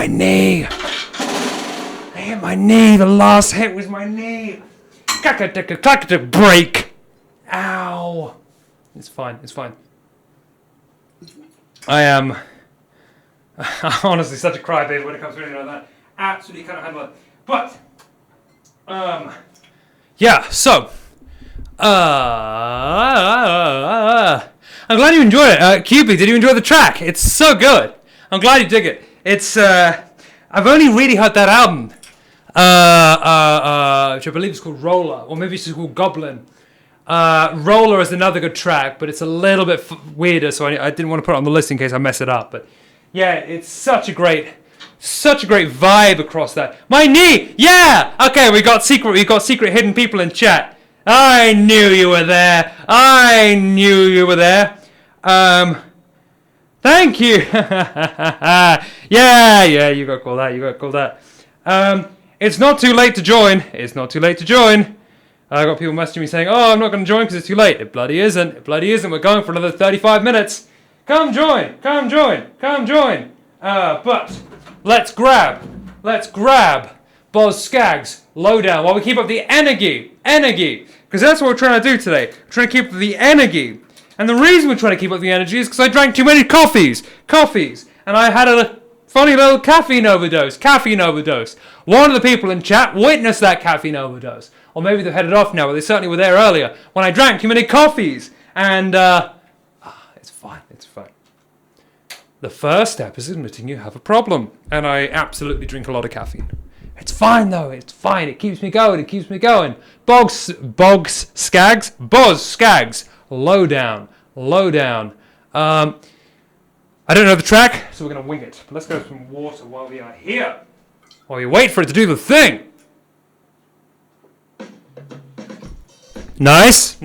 my knee. I hit my knee. The last hit was my knee. Break. Ow. It's fine. It's fine. I am honestly such a crybaby when it comes to anything like that. Absolutely cannot handle it. But, yeah, so, I'm glad you enjoyed it. QB, did you enjoy the track? It's so good. I'm glad you dig it. It's, I've only really heard that album, which I believe is called Roller, or maybe it's just called Goblin. Roller is another good track, but it's a little bit weirder, so I didn't want to put it on the list in case I mess it up. But yeah, it's such a great vibe across that. My knee, yeah. Okay, we got secret hidden people in chat. I knew you were there. Thank you. yeah, you got to call that. It's not too late to join. I got people messaging me saying, "Oh, I'm not going to join because it's too late." It bloody isn't. We're going for another 35 minutes. Come join. But let's grab Boz Skaggs, Lowdown, while we keep up the energy, because that's what we're trying to do today. We're trying to keep up the energy, and the reason we're trying to keep up the energy is because I drank too many coffees, and I had a funny little caffeine overdose. One of the people in chat witnessed that caffeine overdose. Or maybe they've headed off now, but they certainly were there earlier when I drank too many coffees. And, it's fine. The first step is admitting you have a problem. And I absolutely drink a lot of caffeine. It's fine, though. It keeps me going. Boz Skaggs. Lowdown. I don't know the track, so we're going to wing it. But let's go for some water while we are here. While we wait for it to do the thing. Nice.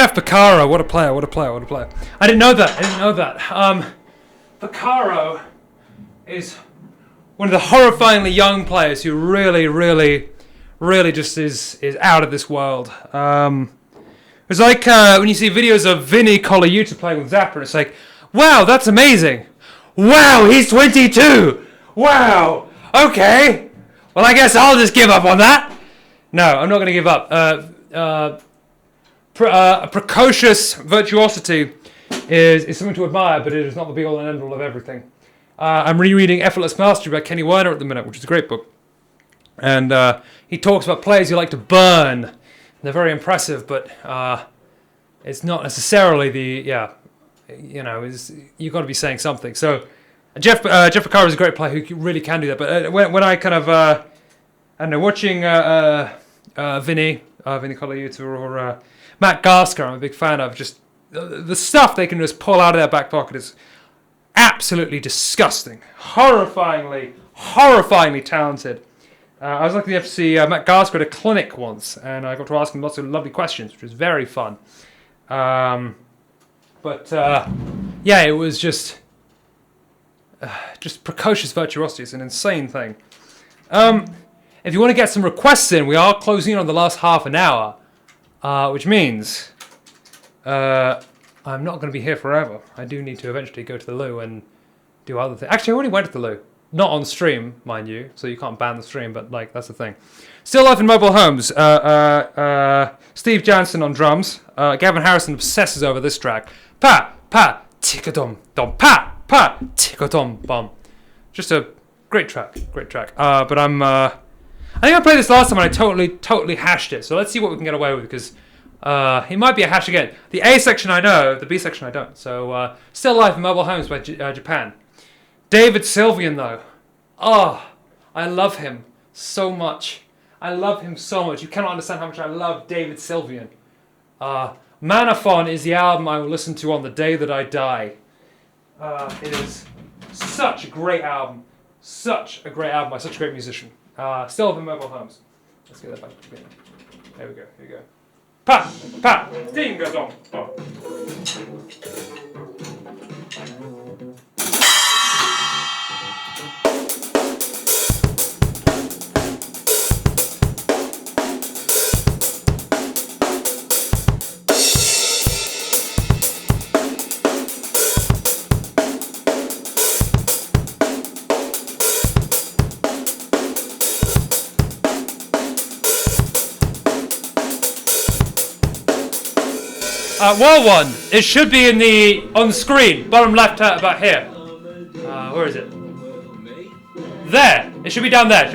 Jeff Porcaro, what a player, what a player, what a player. I didn't know that. Porcaro is one of the horrifyingly young players who really just is out of this world. It's like when you see videos of Vinny Colaiuta playing with Zappa, and it's like, wow, that's amazing. Wow, he's 22. Wow, okay. Well, I guess I'll just give up on that. No, I'm not going to give up. Precocious virtuosity is something to admire, but it is not the be-all and end-all of everything. I'm rereading Effortless Mastery by Kenny Werner at the minute, which is a great book. And he talks about players who like to burn. They're very impressive, but it's not necessarily you've got to be saying something. So Jeff Porcaro is a great player who really can do that. But when I kind of, I don't know, watching Vinny Colaiuta or Matt Gasker, I'm a big fan of. Just the stuff they can just pull out of their back pocket is absolutely disgusting. Horrifyingly talented. I was lucky enough to see Matt Gasker at a clinic once, and I got to ask him lots of lovely questions, which was very fun. It was just precocious virtuosity. It's an insane thing. If you want to get some requests in, we are closing in on the last half an hour, which means I'm not going to be here forever. I do need to eventually go to the loo and do other things. Actually, I already went to the loo. Not on stream, mind you, so you can't ban the stream, but that's the thing. Still Life in Mobile Homes. Steve Jansen on drums. Gavin Harrison obsesses over this track. Pa, pa, tick-a-dum, dum, pa, pa, tick-a-dum, bum. Just a great track. But I think I played this last time and I totally hashed it. So let's see what we can get away with, because it might be a hash again. The A section I know, the B section I don't. So Still Life in Mobile Homes by Japan. David Sylvian, though. I love him so much. You cannot understand how much I love David Sylvian. Manaphon is the album I will listen to on the day that I die. It is such a great album. Such a great album by such a great musician. Still in Mobile Homes. Let's get that back to the beginning. There we go. Here we go. Pa! Pa! Ding a dong! Wall one. It should be on screen, bottom left about here. Where is it? There. It should be down there.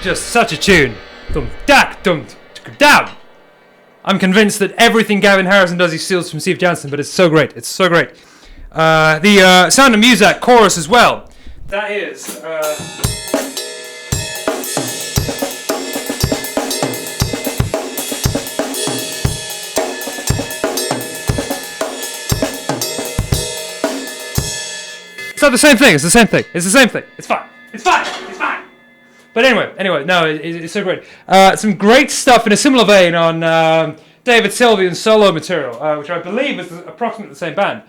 just such a tune. Dum dak dum down. I'm convinced that everything Gavin Harrison does he steals from Steve Jansen, but it's so great. It's so great. The Sound of Music chorus as well. That is. It's not the same thing. It's the same thing. It's the same thing. It's fine. It's fine. It's fine. But anyway, no, it's so great. Some great stuff in a similar vein on David Sylvian's solo material, which I believe is approximately the same band.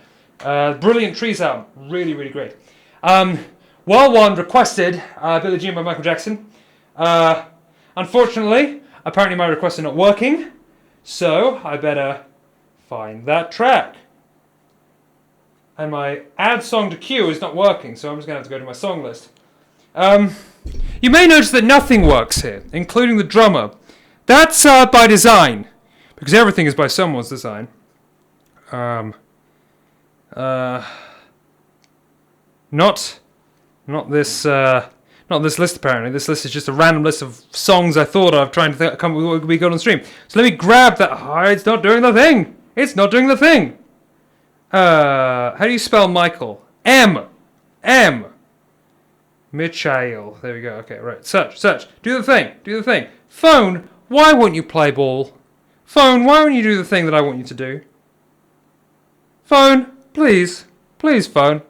Brilliant Trees album. Really, really great. Well One requested Billie Jean by Michael Jackson. Unfortunately, apparently my requests are not working, so I better find that track. And my add song to queue is not working, so I'm just going to have to go to my song list. You may notice that nothing works here, including the drummer. That's by design, because everything is by someone's design. Not this list apparently. This list is just a random list of songs I thought of trying to come with what we got on stream. So let me grab that. Oh, it's not doing the thing. It's not doing the thing. How do you spell Michael? M. Michael. There we go. Okay, right. Search. Do the thing. Phone, why won't you play ball? Phone, why won't you do the thing that I want you to do? Phone, please. Please, phone.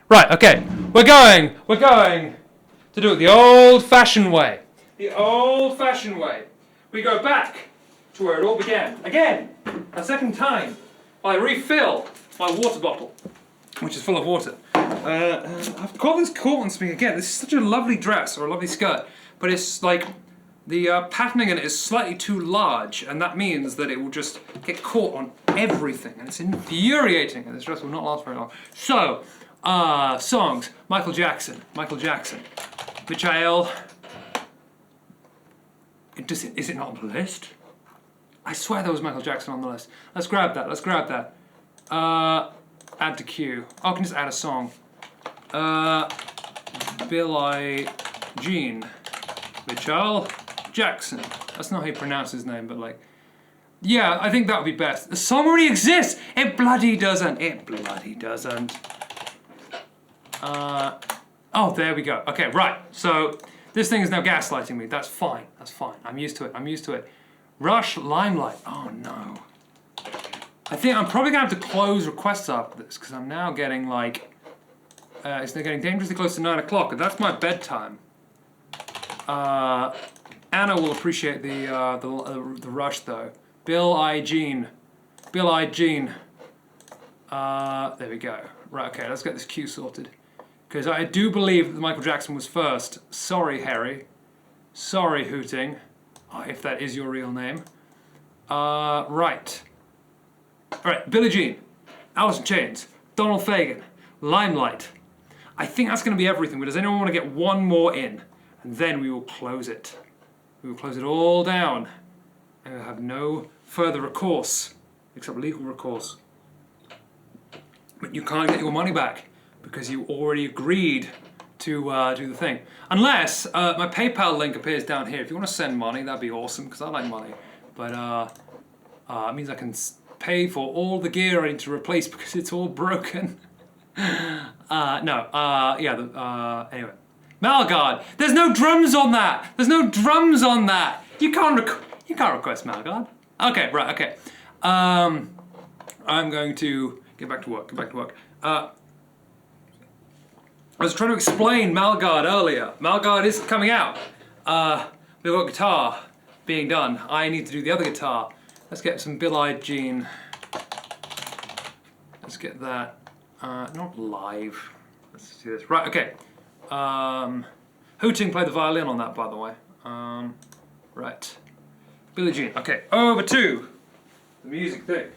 Right, okay. We're going to do it the old-fashioned way. The old-fashioned way. We go back to where it all began. Again, a second time. I refill my water bottle, which is full of water. I've got this cotton speaking again. This is such a lovely dress or a lovely skirt, but it's like the patterning in it is slightly too large, and that means that it will just get caught on everything, and it's infuriating, and this dress will not last very long. So, songs. Michael Jackson. Michael. Is it not on the list? I swear there was Michael Jackson on the list. Let's grab that. Add to queue. Oh, I can just add a song. Billie Jean. Michael Jackson. That's not how you pronounce his name, but like... Yeah, I think that would be best. The song already exists! It bloody doesn't. Oh, there we go. Okay, right. So, this thing is now gaslighting me. That's fine. I'm used to it. Rush, Limelight. Oh, no. I think I'm probably going to have to close requests after this, because I'm now getting, like... it's getting dangerously close to 9 o'clock, and that's my bedtime. Anna will appreciate the rush, though. I.G.Y. There we go. Right, okay, let's get this queue sorted. Because I do believe that Michael Jackson was first. Sorry, Harry. Sorry, Hooting. If that is your real name. Right. Alright, Billie Jean, Alice in Chains, Donald Fagen, Limelight. I think that's going to be everything, but does anyone want to get one more in? And then we will close it. We will close it all down. And we'll have no further recourse, except legal recourse. But you can't get your money back, because you already agreed to do the thing. Unless my PayPal link appears down here. If you want to send money, that'd be awesome, because I like money. But it means I can pay for all the gear I need to replace because it's all broken. Anyway. Malgard. There's no drums on that. You can't request Malgard. Okay, right, okay. I'm going to get back to work. I was trying to explain Malgard earlier. Malgard is coming out. We've got guitar being done. I need to do the other guitar. Let's get some Billie Jean. Let's get that. Not live. Let's do this. Right, okay. Hooting played the violin on that, by the way. Right. Billie Jean. Okay, over to the music thing.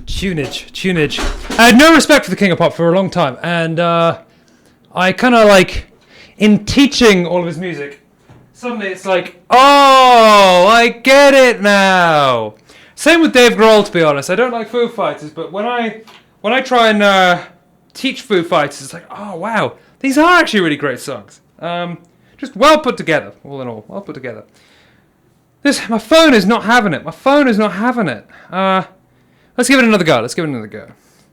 Tunage. I had no respect for the King of Pop for a long time, and I kind of like, in teaching all of his music, suddenly it's like, oh, I get it now. Same with Dave Grohl, to be honest. I don't like Foo Fighters, but when I try and teach Foo Fighters, it's like, oh wow, these are actually really great songs. Just well put together, all in all, well put together. My phone is not having it. Let's give it another go.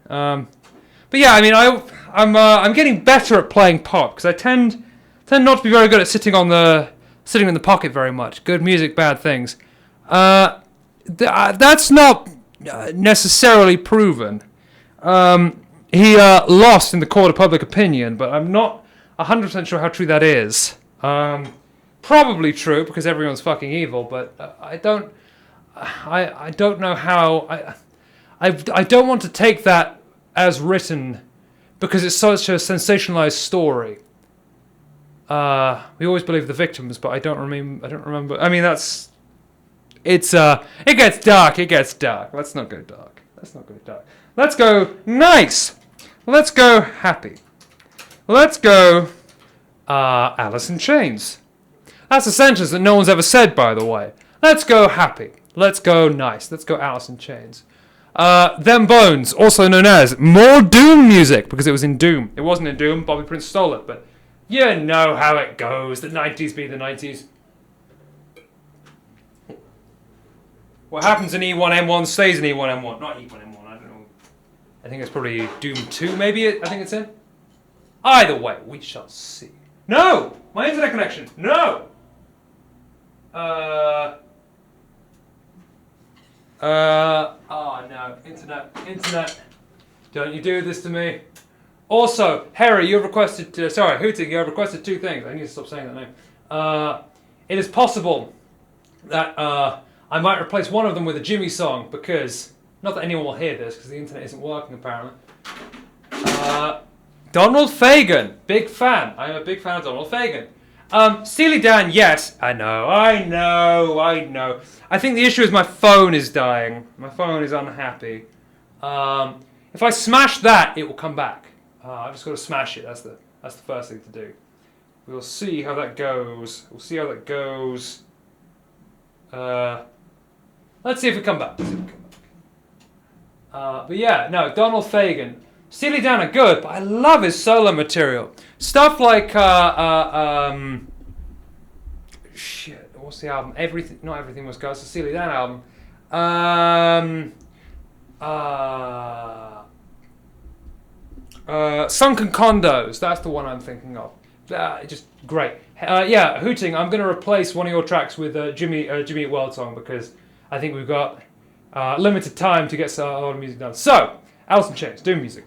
But yeah, I mean, I'm getting better at playing pop because I tend not to be very good at sitting in the pocket very much. Good music, bad things. That's not necessarily proven. He lost in the court of public opinion, but I'm not 100% sure how true that is. Probably true because everyone's fucking evil, but I don't know how. I don't want to take that as written because it's such a sensationalized story. We always believe the victims, but I don't remember. I mean, it gets dark. Let's not go dark. Let's go nice. Let's go happy. Let's go Alice in Chains. That's a sentence that no one's ever said, by the way. Let's go happy. Let's go nice. Let's go Alice in Chains. Them Bones, also known as more Doom music, because it was in Doom. It wasn't in Doom, Bobby Prince stole it, but you know how it goes. The 90s be the 90s. What happens in E1M1 stays in E1M1. Not E1M1, I don't know. I think it's probably Doom 2, maybe, I think it's in. Either way, we shall see. No! My internet connection, no! Oh no, internet. Don't you do this to me. Also, Harry, you have requested, Hooting, you have requested two things. I need to stop saying that name. It is possible that I might replace one of them with a Jimmy song because, not that anyone will hear this because the internet isn't working apparently. Donald Fagen, big fan. I'm a big fan of Donald Fagen. Steely Dan, yes. I know. I think the issue is my phone is dying. My phone is unhappy. If I smash that, it will come back. I've just got to smash it. That's the first thing to do. We'll see how that goes. Let's see if it comes back. But yeah, no, Donald Fagen. Steely Dan are good, but I love his solo material. Stuff like shit, what's the album? Not Everything Must Go. It's a Steely Dan album. Sunken Condos. That's the one I'm thinking of. Just great. Yeah, Hooting. I'm going to replace one of your tracks with Jimmy Eat World song because I think we've got limited time to get a lot of music done. So, Alice in Chains. Do music.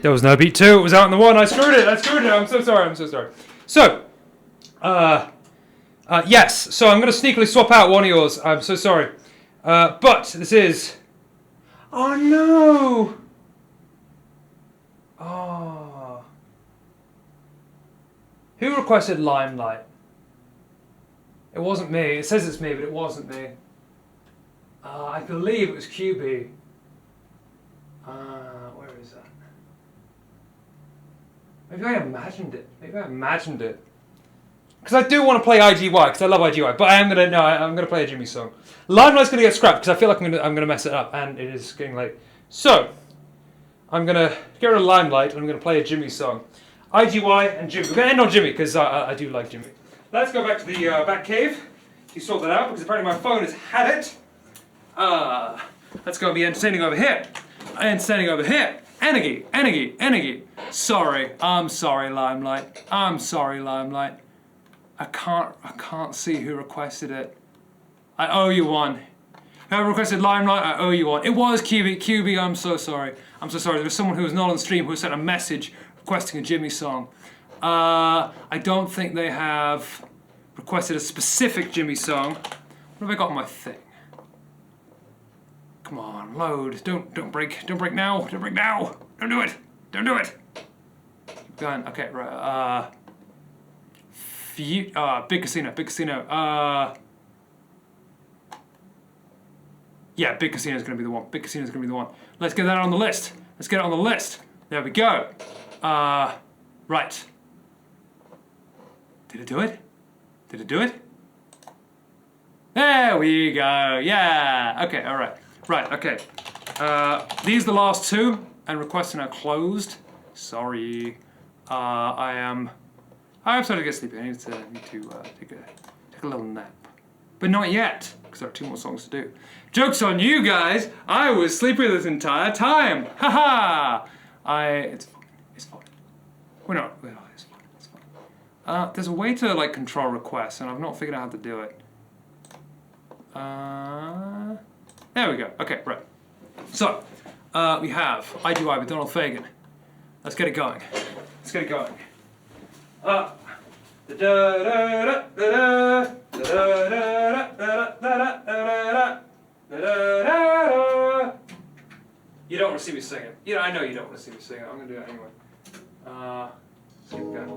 There was no beat 2. It was out in the 1. I screwed it. I'm so sorry. So, yes. So I'm going to sneakily swap out one of yours. I'm so sorry. But this is... Oh, no. Oh. Who requested Limelight? It wasn't me. It says it's me, but it wasn't me. I believe it was QB. Where is that? Maybe I imagined it. Because I do want to play I.G.Y, because I love I.G.Y, but I'm gonna play a Jimmy song. Limelight's gonna get scrapped because I feel like I'm gonna mess it up, and it is getting late. So I'm gonna get rid of Limelight and I'm gonna play a Jimmy song. I.G.Y and Jimmy. We're gonna end on Jimmy because I do like Jimmy. Let's go back to the back cave to sort that out because apparently my phone has had it. Let's go be entertaining over here. Energy. Sorry. I'm sorry, Limelight. I can't see who requested it. I owe you one. Whoever requested Limelight, I owe you one. It was QB, I'm so sorry. There was someone who was not on stream who sent a message requesting a Jimmy song. I don't think they have requested a specific Jimmy song. What have I got on my thing? Come on, load. Don't break now. Don't do it. Keep going. Okay, right. Big Casino. Yeah, Big Casino is going to be the one. Let's get that on the list. There we go. Right. Did it do it? There we go. Yeah. Okay. All right. Right. Okay. These are the last two, and requests are now closed. Sorry. I'm starting to get sleepy. I need to take a little nap, but not yet because there are 2 more songs to do. Joke's on you guys. I was sleepy this entire time. Haha. It's fine. We're not. It's fine. There's a way to like control requests, and I've not figured out how to do it. There we go. Okay, right. So we have I.G.Y with Donald Fagen. Let's get it going. You don't want to see me sing it. Yeah, I know you don't want to see me sing it. I'm going to do it anyway. Let's keep going.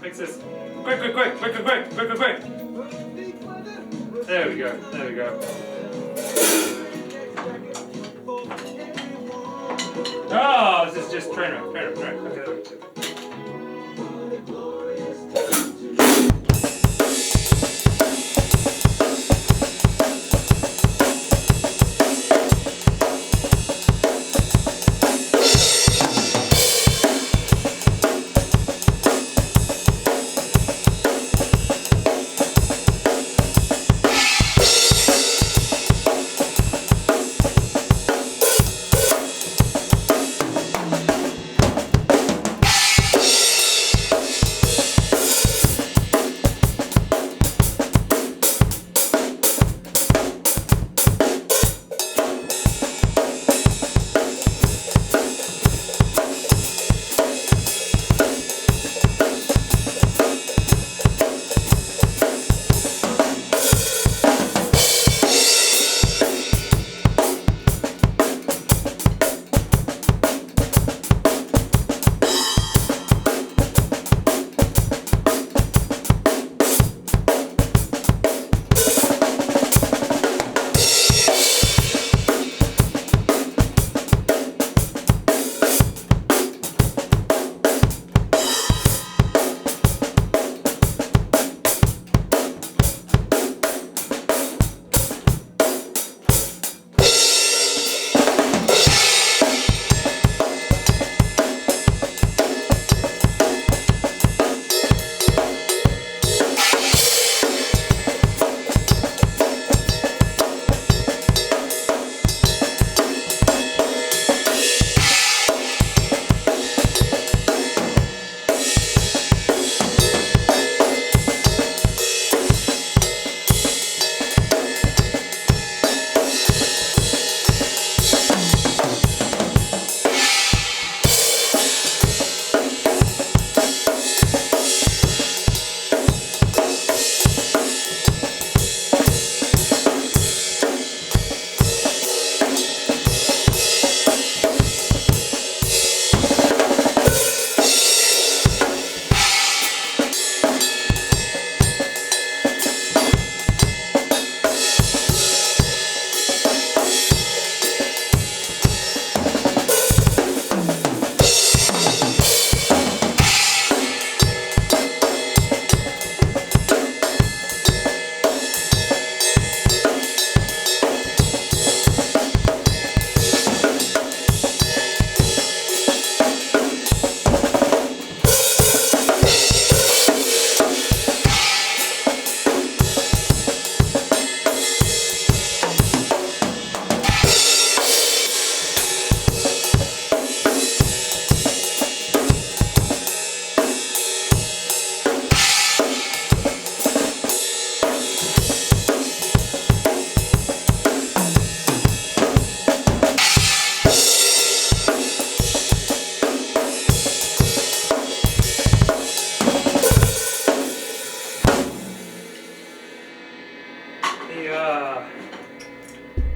Fix this. Quick. There we go. Oh, this is just train wreck. Okay.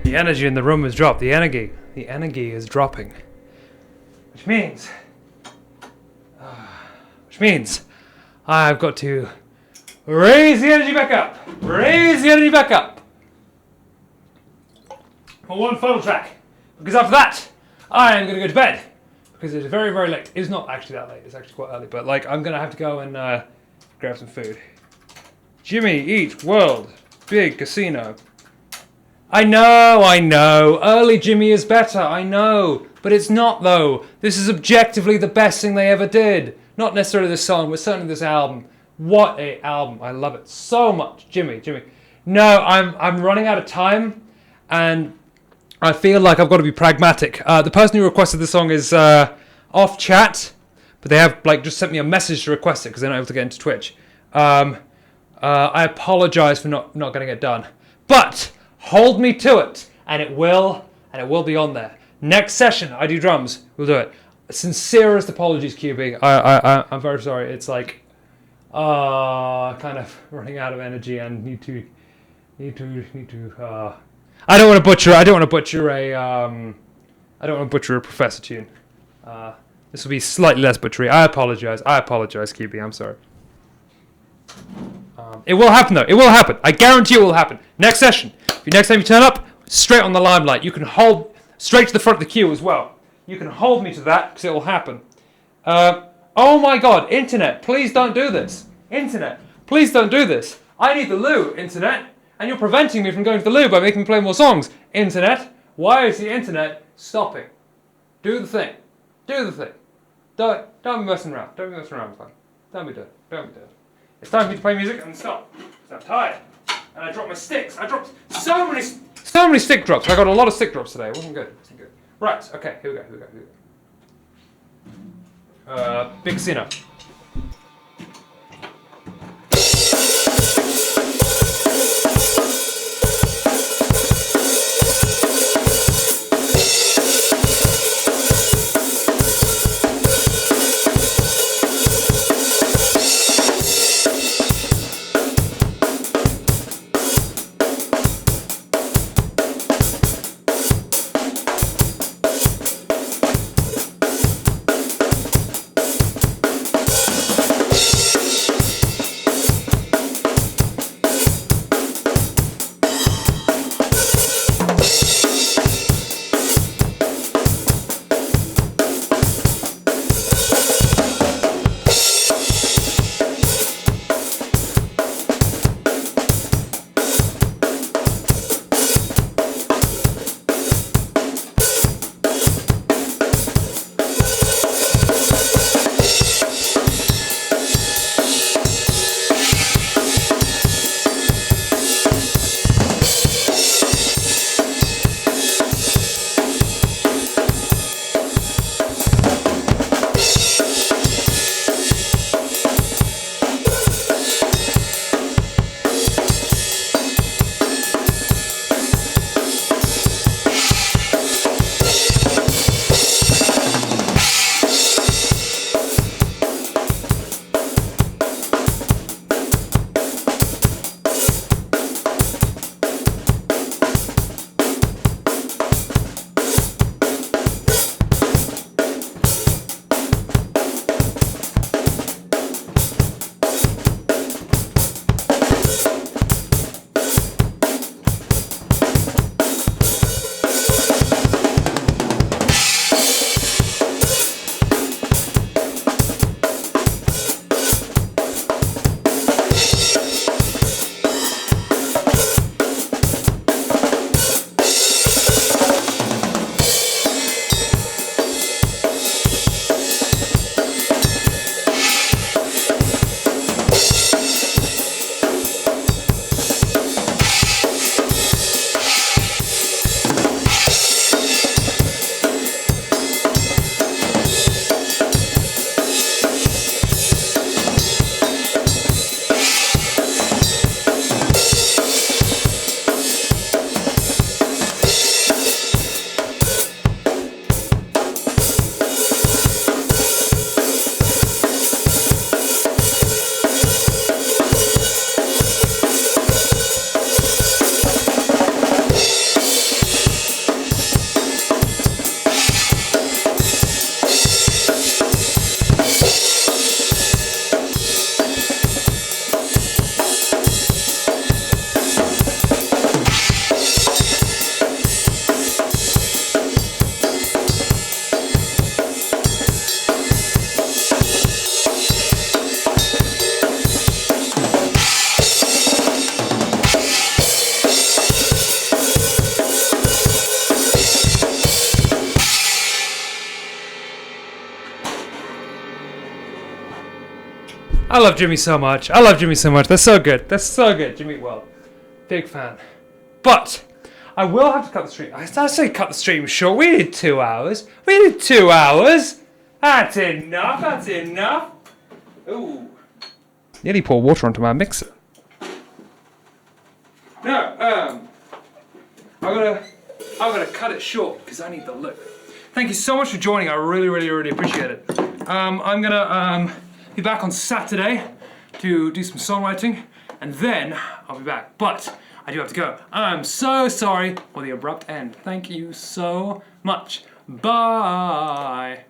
The energy in the room has dropped. The energy is dropping. Which means I've got to raise the energy back up. Raise the energy back up. For one final track. Because after that, I am going to go to bed. Because it's very, very late. It's not actually that late. It's actually quite early. But like, I'm going to have to go and grab some food. Jimmy, eat, world, big casino. I know. Early Jimmy is better, I know. But it's not, though. This is objectively the best thing they ever did. Not necessarily this song, but certainly this album. What a album. I love it so much. Jimmy. No, I'm running out of time. And I feel like I've got to be pragmatic. The person who requested the song is off chat. But they have just sent me a message to request it because they're not able to get into Twitch. I apologize for not getting it done. But hold me to it, and it will be on there. Next session, I do drums. We'll do it. Sincerest apologies, QB. I'm very sorry. It's like, kind of running out of energy and need to. I don't want to butcher a Professor tune. This will be slightly less butchery. I apologize, QB. I'm sorry. It will happen though. It will happen. I guarantee it will happen. Next session. Next time you turn up, straight on the limelight. You can hold straight to the front of the queue as well. You can hold me to that because it will happen. Oh my God, internet, please don't do this. Internet, please don't do this. I need the loo, internet, and you're preventing me from going to the loo by making me play more songs. Internet, why is the internet stopping? Do the thing. Do the thing. Don't be messing around. Don't be messing around with that. Don't be doing it. Don't be doing it. It's time for me to play music and stop. I'm tired. And I dropped my sticks. I dropped so many stick drops. I got a lot of stick drops today. It wasn't good. It wasn't good. Right, okay, here we go. Big Cena. I love Jimmy so much. I love Jimmy so much. They're so good. They're so good. Jimmy, well, big fan. But I will have to cut the stream. I say cut the stream short. We did 2 hours. We did 2 hours. That's enough. That's enough. Ooh. Nearly pour water onto my mixer. No, I'm gonna cut it short because I need the look. Thank you so much for joining. I really appreciate it. I'm gonna be back on Saturday to do some songwriting, and then I'll be back. But I do have to go. I'm so sorry for the abrupt end. Thank you so much. Bye.